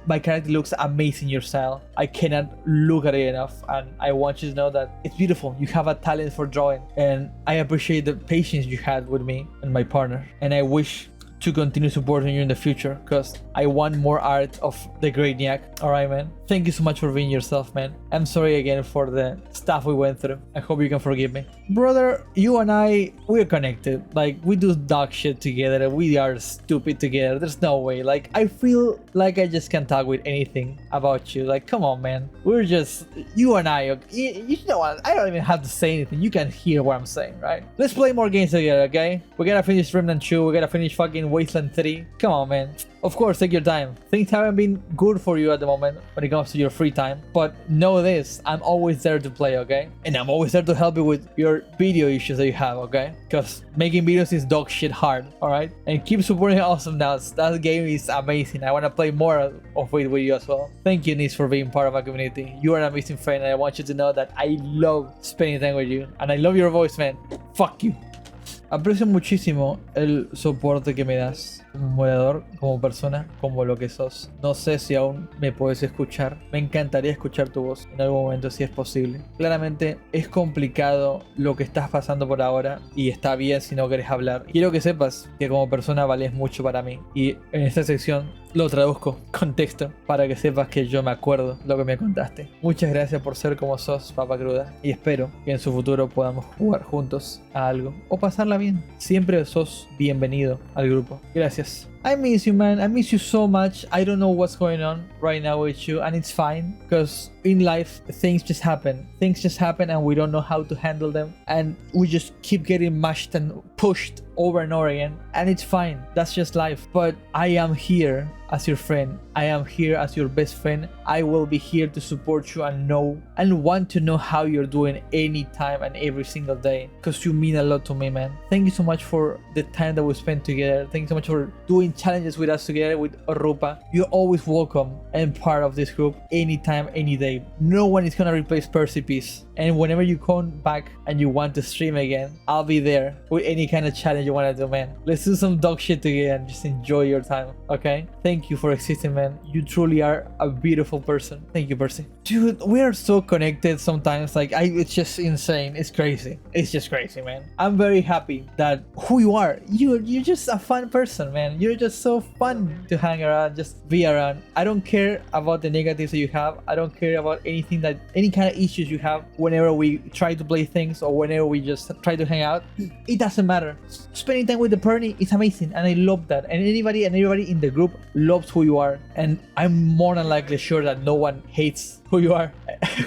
My character looks amazing, your style. I cannot look at it enough, and I want you to know that it's beautiful. You have a talent for drawing, and I appreciate the patience you had with me and my partner, and I wish to continue supporting you in the future, because I want more art of the great Nyak. Alright, man. Thank you so much for being yourself, man. I'm sorry again for the stuff we went through. I hope you can forgive me. Brother, you and I, we're connected. Like, we do dog shit together. We are stupid together. There's no way. Like, I feel like I just can't talk with anything about you. Like, come on, man. We're just, you and I, you know what? I don't even have to say anything. You can hear what I'm saying, right? Let's play more games together, okay? We gotta finish Remnant 2. We gotta finish fucking Wasteland 3. Come on, man. Of course, take your time. Things haven't been good for you at the moment when it comes to your free time, but know this, I'm always there to play, okay? And I'm always there to help you with your video issues that you have, okay? Because making videos is dog shit hard, alright? And keep supporting Awesome Nuts. That game is amazing. I want to play more of it with you as well. Thank you, Nis, for being part of my community. You are an amazing friend, and I want you to know that I love spending time with you. And I love your voice, man. Fuck you. Aprecio muchísimo el soporte que me das como moderador, como persona, como lo que sos. No sé si aún me puedes escuchar. Me encantaría escuchar tu voz en algún momento si es posible. Claramente es complicado lo que estás pasando por ahora y está bien si no querés hablar. Quiero que sepas que como persona vales mucho para mí, y en esta sección lo traduzco con texto para que sepas que yo me acuerdo lo que me contaste. Muchas gracias por ser como sos, Papa Cruda, y espero que en su futuro podamos jugar juntos a algo o pasarla bien. Siempre sos bienvenido al grupo. Gracias. I miss you, man. I miss you so much. I don't know what's going on right now with you, and it's fine, because in life things just happen. Things just happen and we don't know how to handle them, and we just keep getting mashed and pushed over and over again, and it's fine. That's just life. But I am here as your friend. I am here as your best friend. I will be here to support you and know and want to know how you're doing anytime and every single day, because you mean a lot to me, man. Thank you so much for the time that we spent together. Thank you so much for doing challenges with us together with Rupa. You're always welcome and part of this group anytime, any day. No one is gonna replace Percy Peas. And whenever you come back and you want to stream again, I'll be there with any kind of challenge you want to do, man. Let's do some dog shit together and just enjoy your time, okay? Thank you for existing, man. You truly are a beautiful person. Thank you, Percy. Dude, we are so connected sometimes. Like, it's just insane. It's crazy. It's just crazy, man. I'm very happy that who you are. You're just a fun person, man. You're just so fun to hang around, just be around. I don't care about the negatives that you have. I don't care about anything that, any kind of issues you have whenever we try to play things or whenever we just try to hang out. It doesn't matter. Spending time with the Perny is amazing, and I love that. And everybody in the group loves who you are, and I'm more than likely sure that no one hates who you are.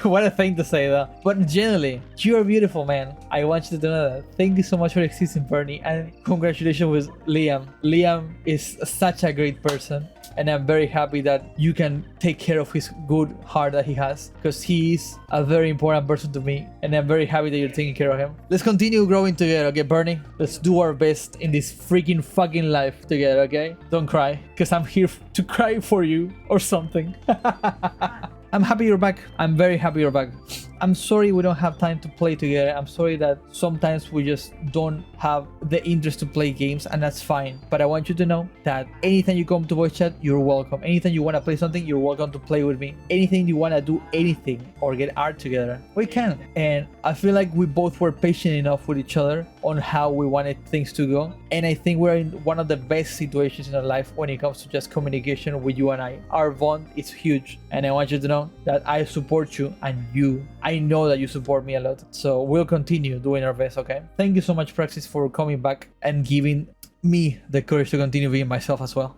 What a thing to say, though. But generally, you are beautiful, man. I want you to know that. Thank you so much for existing, Perny, and congratulations with Liam. Liam is such a great person, and I'm very happy that you can take care of his good heart that he has, because he is a very important person to me, and I'm very happy that you're taking care of him. Let's continue growing together, okay, Bernie? Let's do our best in this freaking fucking life together, okay? Don't cry, because I'm here to cry for you or something. I'm happy you're back. I'm very happy you're back. I'm sorry we don't have time to play together. I'm sorry that sometimes we just don't have the interest to play games, and that's fine. But I want you to know that anytime you come to voice chat, you're welcome. Anytime you want to play something, you're welcome to play with me. Anything you want to do, anything, or get art together, we can. And I feel like we both were patient enough with each other on how we wanted things to go. And I think we're in one of the best situations in our life when it comes to just communication with you and I. Our bond is huge, and I want you to know that I support you, and I know that you support me a lot. So we'll continue doing our best, okay? Thank you so much, Praxis, for coming back and giving me the courage to continue being myself as well.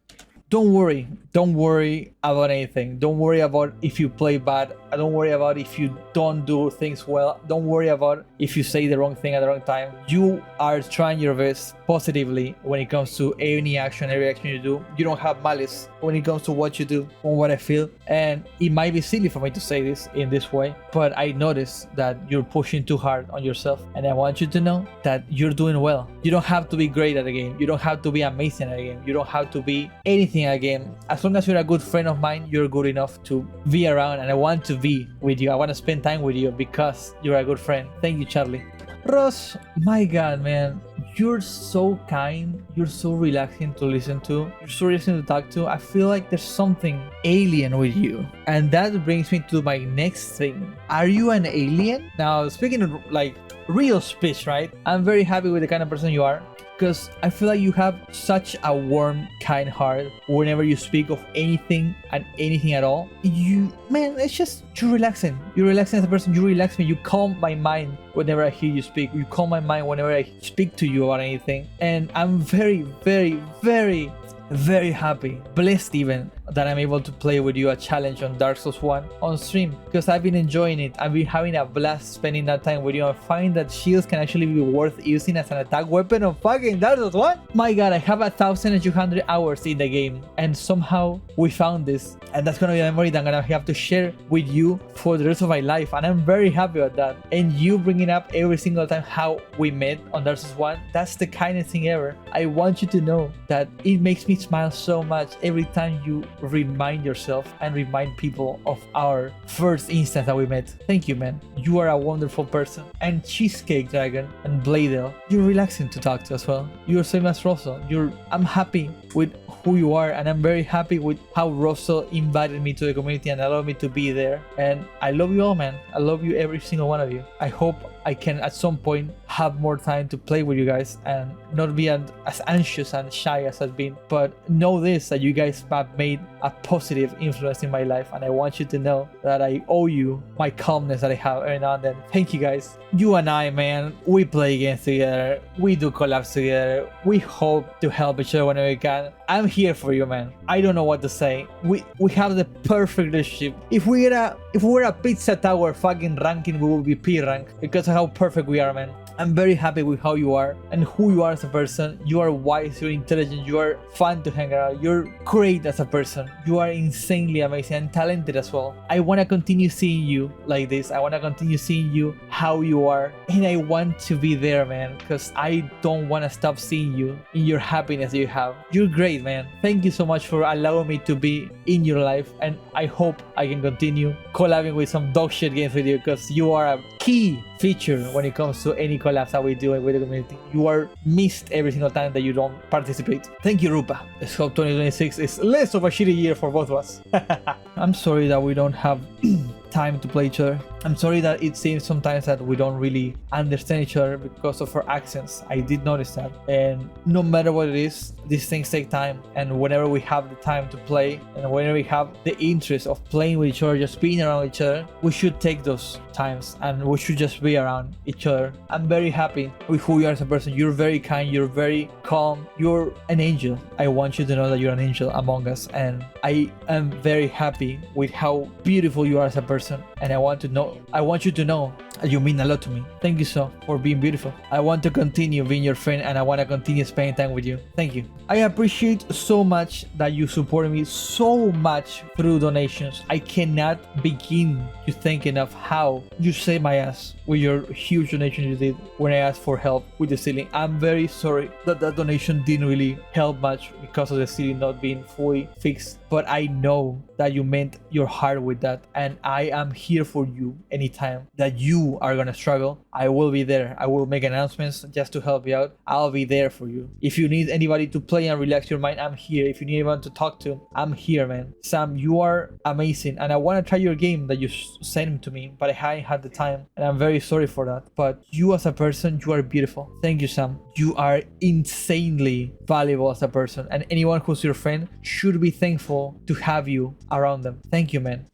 Don't worry about anything. Don't worry about if you play bad. Don't worry about if you don't do things well. Don't worry about if you say the wrong thing at the wrong time. You are trying your best positively when it comes to any action, every action you do. You don't have malice when it comes to what you do, on what I feel. And it might be silly for me to say this in this way, but I notice that you're pushing too hard on yourself, and I want you to know that you're doing well. You don't have to be great at a game. You don't have to be amazing at a game. You don't have to be anything at a game. As long as you're a good friend of mine, you're good enough to be around, and I want to be with you. I want to spend time with you because you're a good friend. Thank you, Charlie. Ross, my god, man, you're so kind. You're so relaxing to listen to. You're so relaxing to talk to. I feel like there's something alien with you. And that brings me to my next thing. Are you an alien? Now, speaking of like real speech, right? I'm very happy with the kind of person you are, because I feel like you have such a warm, kind heart whenever you speak of anything and anything at all. Man, it's just, you're relaxing. You're relaxing as a person. You relax me. You calm my mind whenever I hear you speak. You calm my mind whenever I speak to you about anything. And I'm very, very, very, very happy, blessed even, that I'm able to play with you a challenge on Dark Souls 1 on stream, because I've been enjoying it. I've been having a blast spending that time with you. I find that shields can actually be worth using as an attack weapon on fucking Dark Souls 1. My god, I have 1,200 hours in the game, and somehow we found this, and that's gonna be a memory that I'm gonna have to share with you for the rest of my life, and I'm very happy about that. And you bringing up every single time how we met on Dark Souls 1, that's the kindest thing ever. I want you to know that it makes me smile so much every time you remind yourself and remind people of our first instance that we met. Thank you, man. You are a wonderful person. And Cheesecake Dragon and Bladel, you're relaxing to talk to as well. You're same as Rosso. I'm happy with who you are, and I'm very happy with how Rosso invited me to the community and allowed me to be there. And I love you all, man. I love you, every single one of you. I hope I can at some point have more time to play with you guys and not be as anxious and shy as I've been. But know this, that you guys have made a positive influence in my life, and I want you to know that I owe you my calmness that I have every now and then. Thank you guys. You and I, man, we play games together, we do collabs together, we hope to help each other whenever we can. I'm here for you, man. I don't know what to say. We have the perfect relationship. If we were a pizza tower fucking ranking, we would be P rank because of how perfect we are, man. I'm very happy with how you are and who you are as a person. You are wise, you're intelligent, you are fun to hang around, you're great as a person. You are insanely amazing and talented as well. I want to continue seeing you like this. I want to continue seeing you how you are, and I want to be there, man, because I don't want to stop seeing you in your happiness that you have. You're great, man. Thank you so much for allowing me to be in your life, and I hope I can continue collabing with some dog shit games with you, because you are a key feature when it comes to any collabs that we do with the community. You are missed every single time that you don't participate. Thank you, Rupa. Let's hope 2026 is less of a shitty year for both of us. I'm sorry that we don't have time to play each other. I'm sorry that it seems sometimes that we don't really understand each other because of our accents. I did notice that. And no matter what it is, these things take time. And whenever we have the time to play, and whenever we have the interest of playing with each other, just being around each other, we should take those times and we should just be around each other. I'm very happy with who you are as a person. You're very kind, you're very calm, you're an angel. I want you to know that you're an angel among us, and I am very happy with how beautiful you are as a person. And I want you to know You mean a lot to me. Thank you so for being beautiful. I want to continue being your friend and I want to continue spending time with you. Thank you. I appreciate so much that you support me so much through donations. I cannot begin to think enough how you saved my ass with your huge donation you did when I asked for help with the ceiling. I'm very sorry that that donation didn't really help much because of the ceiling not being fully fixed. But I know that you meant your heart with that, and I am here for you anytime that you are gonna struggle. I will be there. I will make announcements just to help you out. I'll be there for you. If you need anybody to play and relax your mind, I'm here. If you need anyone to talk to, I'm here, man. Sam, you are amazing, and I want to try your game that you sent to me, but I hadn't had the time, and I'm very sorry for that. But you as a person, you are beautiful. Thank you, Sam. You are insanely valuable as a person, and anyone who's your friend should be thankful to have you around them. Thank you, man.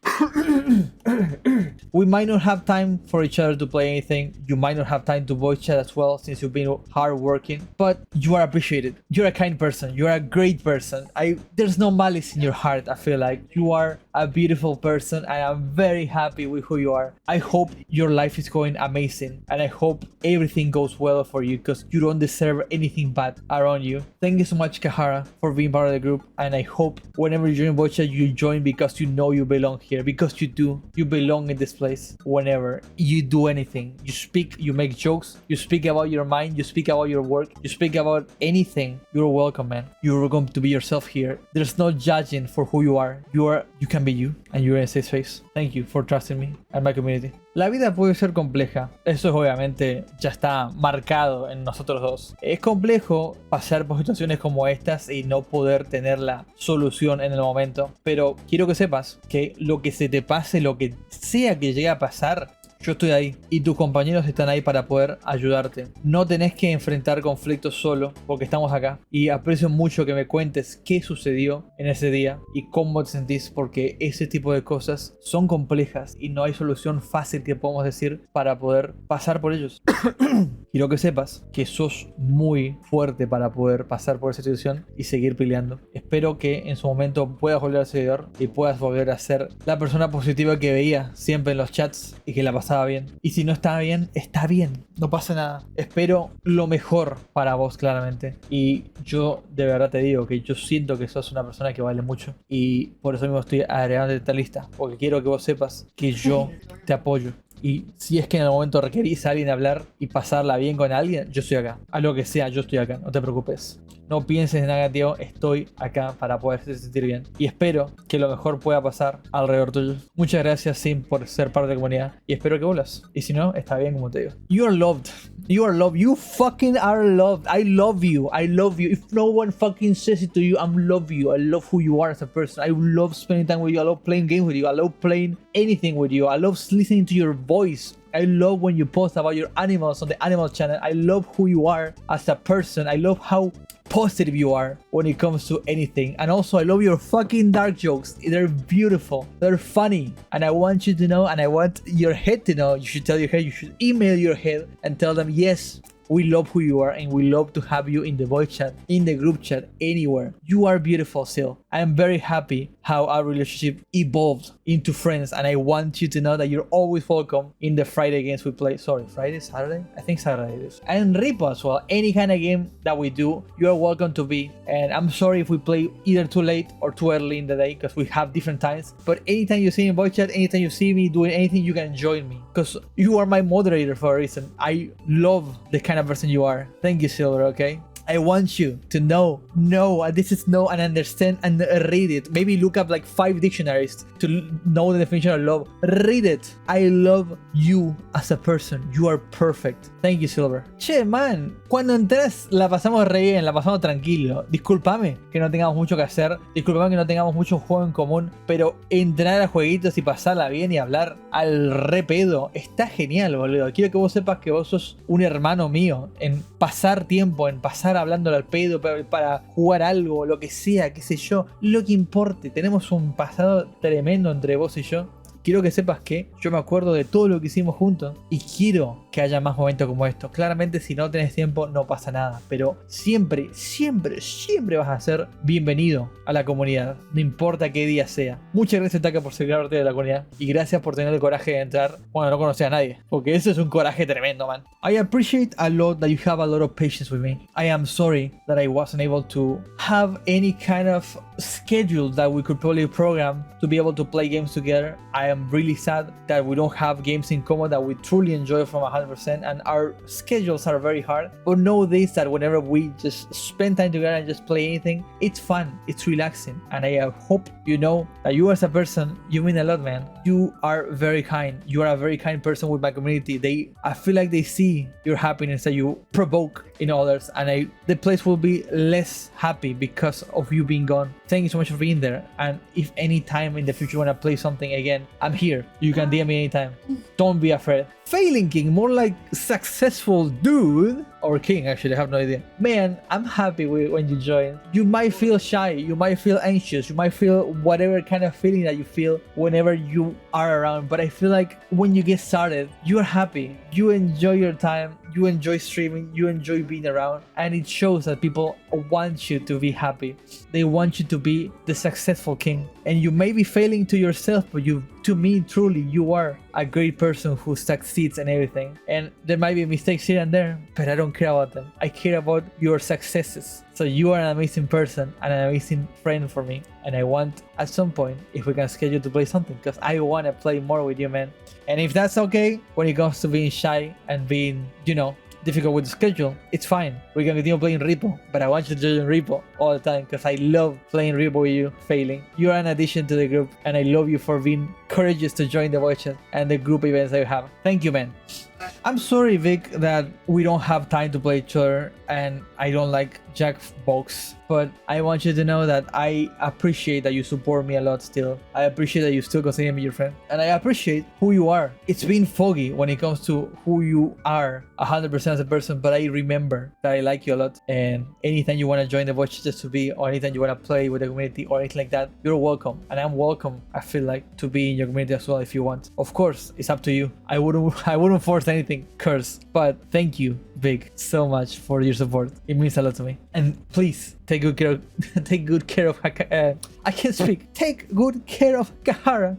We might not have time for each other to play anything. You might not have time to voice chat as well since you've been hard working, but you are appreciated. You're a kind person. You're a great person. There's no malice in your heart. I feel like you are a beautiful person and I'm very happy with who you are. I hope your life is going amazing and I hope everything goes well for you because you don't deserve anything bad around you. Thank you so much, Kahara, for being part of the group, and I hope whenever you join voice chat, you join because you know you belong here, because you do. You belong in this place. Whenever you do anything, you speak, you make jokes, you speak about your mind, you speak about your work, you speak about anything, you're welcome, man. You're going to be yourself here. There's no judging for who you are. You can be you and you're in a safe space. Thank you for trusting me and my community. La vida puede ser compleja. Eso es obviamente ya está marcado en nosotros dos. Es complejo pasar por situaciones como estas y no poder tener la solución en el momento. Pero quiero que sepas que lo que se te pase, lo que sea que llegue a pasar, yo estoy ahí y tus compañeros están ahí para poder ayudarte. No tenés que enfrentar conflictos solo porque estamos acá. Y aprecio mucho que me cuentes qué sucedió en ese día y cómo te sentís, porque ese tipo de cosas son complejas y no hay solución fácil que podamos decir para poder pasar por ellos. Quiero que sepas que sos muy fuerte para poder pasar por esa situación y seguir peleando. Espero que en su momento puedas volver a ser seguidor y puedas volver a ser la persona positiva que veía siempre en los chats y que la pasaba bien. Y si no estaba bien, está bien, no pasa nada. Espero lo mejor para vos, claramente. Y yo de verdad te digo que yo siento que sos una persona que vale mucho y por eso mismo estoy agregando esta lista, porque quiero que vos sepas que yo te apoyo. Y si es que en el momento requerís a alguien hablar y pasarla bien con alguien, yo estoy acá. A lo que sea, yo estoy acá, no te preocupes. No pienses en negativo, estoy acá para poderte sentir bien. Y espero que lo mejor pueda pasar alrededor tuyo. Muchas gracias, Sim, por ser parte de la comunidad. Y espero que vuelvas. Y si no, está bien como te digo. You are loved. You are loved. You fucking are loved. I love you. I love you. If no one fucking says it to you, I'm love you. I love who you are as a person. I love spending time with you. I love playing games with you. I love playing anything with you. I love listening to your voice. I love when you post about your animals on the animal channel. I love who you are as a person. I love how positive you are when it comes to anything. And also I love your fucking dark jokes. They're beautiful. They're funny. And I want you to know, and I want your head to know, you should tell your head, you should email your head and tell them, yes, we love who you are and we love to have you in the voice chat, in the group chat, anywhere. You are beautiful still. I am very happy how our relationship evolved into friends, and I want you to know that you're always welcome in the Friday games we play. Sorry, Friday, Saturday? I think Saturday it is. And Repo as well. Any kind of game that we do, you're welcome to be. And I'm sorry if we play either too late or too early in the day because we have different times. But anytime you see me in voice chat, anytime you see me doing anything, you can join me because you are my moderator for a reason. I love the kind of person you are. Thank you, Silver, okay? I want you to know, this is know and understand and read it. Maybe look up like 5 dictionaries to know the definition of love. Read it. I love you as a person. You are perfect. Thank you, Silver. Che, man, cuando entras la pasamos re bien, la pasamos tranquilo. Discúlpame que no tengamos mucho que hacer. Discúlpame que no tengamos mucho juego en común. Pero entrar a jueguitos y pasarla bien y hablar al re pedo está genial, boludo. Quiero que vos sepas que vos sos un hermano mío en pasar tiempo, en pasar hablándole al pedo para jugar algo, lo que sea, qué sé yo, lo que importe. Tenemos un pasado tremendo entre vos y yo quiero que sepas que yo me acuerdo de todo lo que hicimos juntos y quiero que haya más momentos como estos. Claramente si no tenés tiempo no pasa nada, pero siempre, siempre, siempre vas a ser bienvenido a la comunidad, no importa qué día sea. Muchas gracias Taka por ser parte de la comunidad y gracias por tener el coraje de entrar cuando no conocía a nadie, porque eso es un coraje tremendo, man. I appreciate a lot that you have a lot of patience with me. I am sorry that I wasn't able to have any kind of schedule that we could probably program to be able to play games together. I am really sad that we don't have games in common that we truly enjoy from 100%, and our schedules are very hard. But know this, that whenever we just spend time together and just play anything, it's fun, it's relaxing, and I hope you know that you as a person, you mean a lot, man. You are very kind. You are a very kind person with my community. I feel like they see your happiness that you provoke in others, and the place will be less happy because of you being gone. Thank you so much for being there, and if any time in the future you want to play something again, I'm here. You can DM me anytime. Don't be afraid. Failing King, more like successful dude, or king actually, I have no idea. Man, I'm happy when you join. You might feel shy, you might feel anxious, you might feel whatever kind of feeling that you feel whenever you are around, but I feel like when you get started, you are happy, you enjoy your time, you enjoy streaming, you enjoy being around, and it shows that people want you to be happy. They want you to be the successful king, and you may be failing to yourself, but to me, truly, you are a great person who succeeds in everything. And there might be mistakes here and there, but I don't care about them. I care about your successes. So you are an amazing person and an amazing friend for me. And I want, at some point, if we can schedule to play something, because I want to play more with you, man. And if that's okay, when it comes to being shy and being, difficult with the schedule, it's fine. We can continue playing Repo, but I want you to join Repo all the time because I love playing Repo with you, failing. You are an addition to the group, and I love you for being courageous to join the voice chat and the group events that you have. Thank you, man. I'm sorry, Vic, that we don't have time to play each other, and I don't like Jackbox, but I want you to know that I appreciate that you support me a lot still. I appreciate that you still consider me your friend, and I appreciate who you are. It's been foggy when it comes to who you are 100% as a person, but I remember that I like you a lot, and anytime you want to join the voice just to be, or anytime you want to play with the community or anything like that, you're welcome, and I'm welcome, I feel like, to be in your community as well if you want. Of course, it's up to you. I wouldn't force anything, curse, but thank you, Vic, so much for your support. It means a lot to me. And please take good care of I can't speak. Take good care of Kahara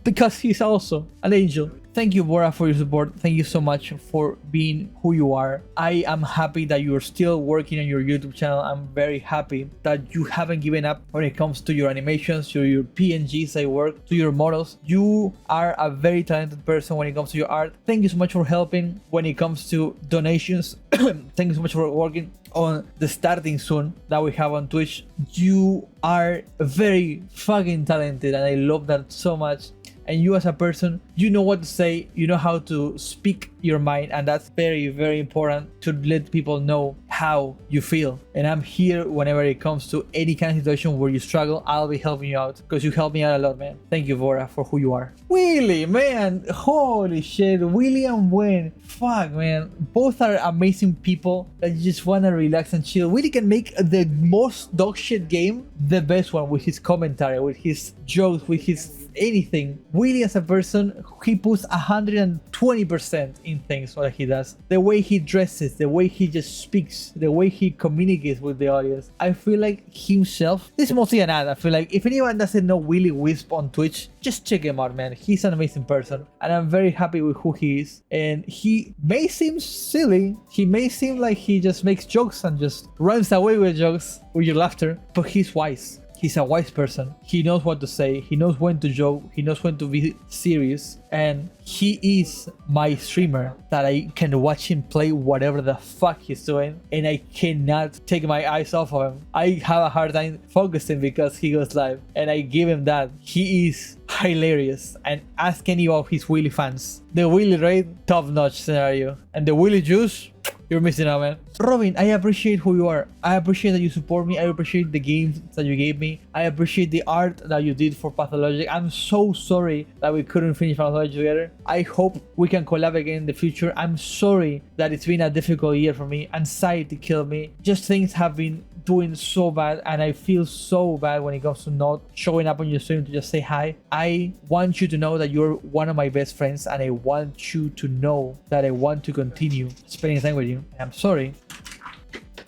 because he's also an angel. Thank you, Bora, for your support. Thank you so much for being who you are. I am happy that you're still working on your YouTube channel. I'm very happy that you haven't given up when it comes to your animations, to your PNGs that work, to your models. You are a very talented person when it comes to your art. Thank you so much for helping when it comes to donations. Thank you so much for working on the starting soon that we have on Twitch. You are very fucking talented, and I love that so much. And you as a person, you know what to say, you know how to speak your mind, and that's very, very important to let people know how you feel. And I'm here whenever it comes to any kind of situation where you struggle. I'll be helping you out because you help me out a lot, man. Thank you, Bora, for who you are. Willy, man, holy shit, Willy and Wayne, fuck, man, both are amazing people that you just want to relax and chill. Willy can make the most dog shit game the best one, with his commentary, with his jokes, with his anything. Willy as a person, he puts 120% in things what he does. The way he dresses, the way he just speaks, the way he communicates with the audience. I feel like himself, this is mostly an ad. I feel like if anyone doesn't know Willy Wisp on Twitch, just check him out, man. He's an amazing person, and I'm very happy with who he is. And he may seem silly, he may seem like he just makes jokes and just runs away with jokes with your laughter, but he's wise. He's a wise person. He knows what to say. He knows when to joke. He knows when to be serious. And he is my streamer that I can watch him play whatever the fuck he's doing, and I cannot take my eyes off of him. I have a hard time focusing because he goes live, and I give him that. He is hilarious. And ask any of his Willy fans. The Willy raid, top-notch scenario. And the Willy juice, you're missing out, man. Robin, I appreciate who you are. I appreciate that you support me. I appreciate the games that you gave me. I appreciate the art that you did for Pathologic. I'm so sorry that we couldn't finish Pathologic together. I hope we can collab again in the future. I'm sorry that it's been a difficult year for me. Anxiety killed me. Just things have been doing so bad, and I feel so bad when it comes to not showing up on your stream to just say hi. I want you to know that you're one of my best friends, and I want you to know that I want to continue spending time with you. I'm sorry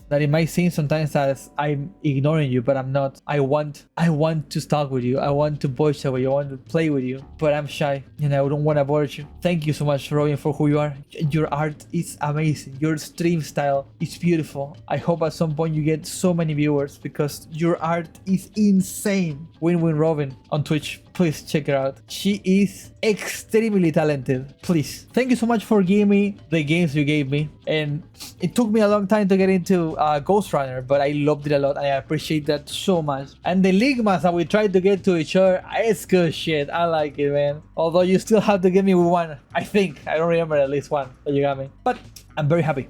that it might seem sometimes as I'm ignoring you, but I'm not. I want to talk with you. I want to voice chat with you. I want to play with you, but I'm shy and I don't want to bother you. Thank you so much, Robin, for who you are. Your art is amazing. Your stream style is beautiful. I hope at some point you get so many viewers because your art is insane. Win Robin on Twitch. Please check her out. She is extremely talented. Please. Thank you so much for giving me the games you gave me. And it took me a long time to get into Ghost Runner, but I loved it a lot. I appreciate that so much. And the Ligmas that we tried to get to each other, it's good shit. I like it, man. Although you still have to give me one. I think. I don't remember at least one that you got me. But I'm very happy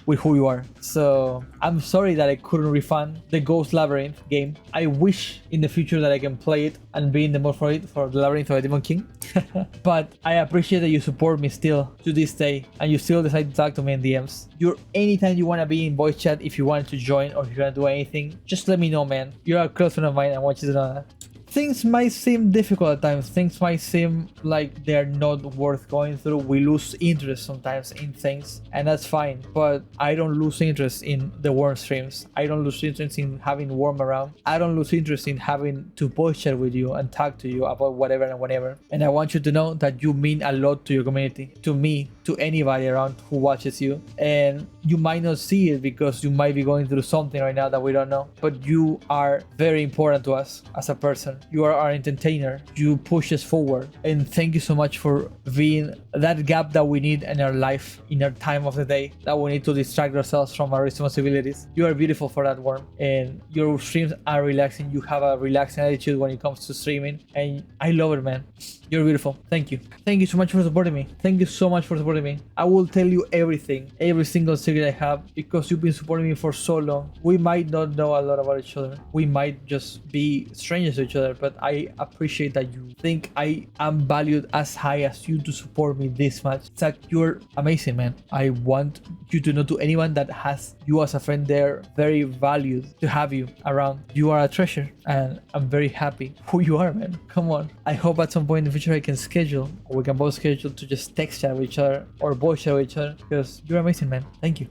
with who you are. So I'm sorry that I couldn't refund the Ghost Labyrinth game. I wish in the future that I can play it and be in the mood for it, for the Labyrinth of the Demon King. But I appreciate that you support me still to this day and you still decide to talk to me in DMs. Anytime you want to be in voice chat, if you want to join or if you want to do anything, just let me know, man. You're a close friend of mine. I want you to know that. Things might seem difficult at times. Things might seem like they're not worth going through. We lose interest sometimes in things, and that's fine. But I don't lose interest in the warm streams. I don't lose interest in having warm around. I don't lose interest in having to voice chat with you and talk to you about whatever and whenever. And I want you to know that you mean a lot to your community, to me, to anybody around who watches you. And you might not see it because you might be going through something right now that we don't know. But you are very important to us as a person. You are our entertainer. You push us forward. And thank you so much for being that gap that we need in our life, in our time of the day, that we need to distract ourselves from our responsibilities. You are beautiful for that, Worm. And your streams are relaxing. You have a relaxing attitude when it comes to streaming. And I love it, man. You're beautiful. Thank you. Thank you so much for supporting me. Thank you so much for supporting me. I will tell you everything, every single secret I have, because you've been supporting me for so long. We might not know a lot about each other. We might just be strangers to each other, but I appreciate that you think I am valued as high as you to support me this much. Zach, you're amazing, man. I want you to know, to anyone that has you as a friend, they're very valued to have you around. You are a treasure, and I'm very happy who you are, man. Come on. I hope at some point in the future I can schedule, or we can both schedule to just text chat with each other or voice chat with each other, because you're amazing, man. Thank you.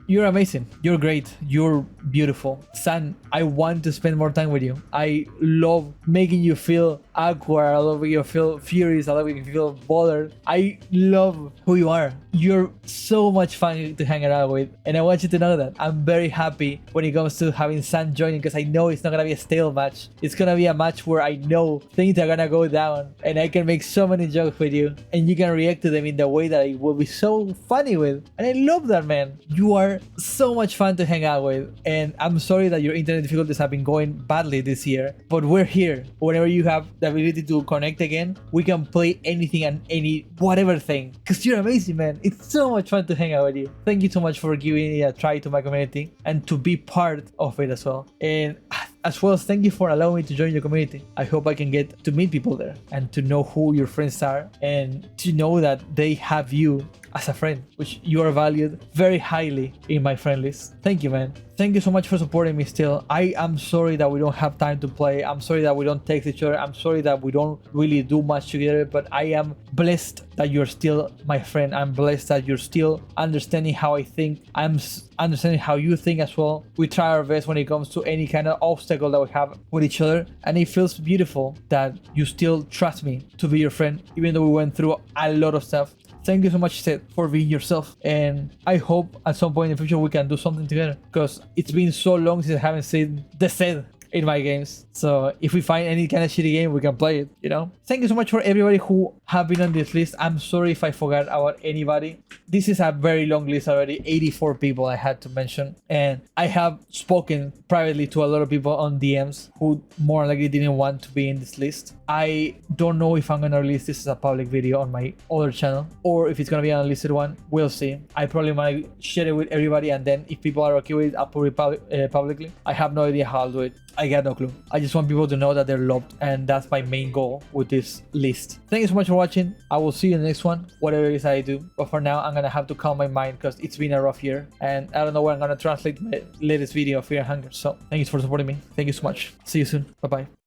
You're amazing. You're great. You're beautiful. San, I want to spend more time with you. I love making you feel awkward. I love making you feel furious. I love making you feel bothered. I love who you are. You're so much fun to hang around with. And I want you to know that. I'm very happy when it comes to having San joining, because I know it's not going to be a stale match. It's going to be a match where I know things are going to go down. And I can make so many jokes with you. And you can react to them in the way that I will be so funny with. And I love that, man. You are so much fun to hang out with, and I'm sorry that your internet difficulties have been going badly this year, but we're here. Whenever you have the ability to connect again, we can play anything and any whatever thing, because you're amazing, man. It's so much fun to hang out with you. Thank you so much for giving a try to my community and to be part of it as well. And as well as thank you for allowing me to join your community. I hope I can get to meet people there and to know who your friends are and to know that they have you as a friend, which you are valued very highly in my friend list. Thank you, man. Thank you so much for supporting me still. I am sorry that we don't have time to play. I'm sorry that we don't text each other. I'm sorry that we don't really do much together, but I am blessed that you're still my friend. I'm blessed that you're still understanding how I think. I'm understanding how you think as well. We try our best when it comes to any kind of obstacle that we have with each other, and it feels beautiful that you still trust me to be your friend, even though we went through a lot of stuff. Thank you so much, Seth, for being yourself. And I hope at some point in the future we can do something together, because it's been so long since I haven't seen the Seth in my games. So if we find any kind of shitty game, we can play it, you know? Thank you so much for everybody who have been on this list. I'm sorry if I forgot about anybody. This is a very long list already, 84 people I had to mention. And I have spoken privately to a lot of people on DMs who more likely didn't want to be in this list. I don't know if I'm gonna release this as a public video on my other channel or if it's gonna be an unlisted one. We'll see. I probably might share it with everybody, and then if people are okay with it, I'll put it publicly. I have no idea how I'll do it. I got no clue. I just want people to know that they're loved, and that's my main goal with this list. Thank you so much for watching. I will see you in the next one, whatever it is I do. But for now, I'm gonna have to calm my mind because it's been a rough year, and I don't know where I'm gonna translate my latest video of Fear and Hunger. So thank you for supporting me. Thank you so much. See you soon. Bye bye.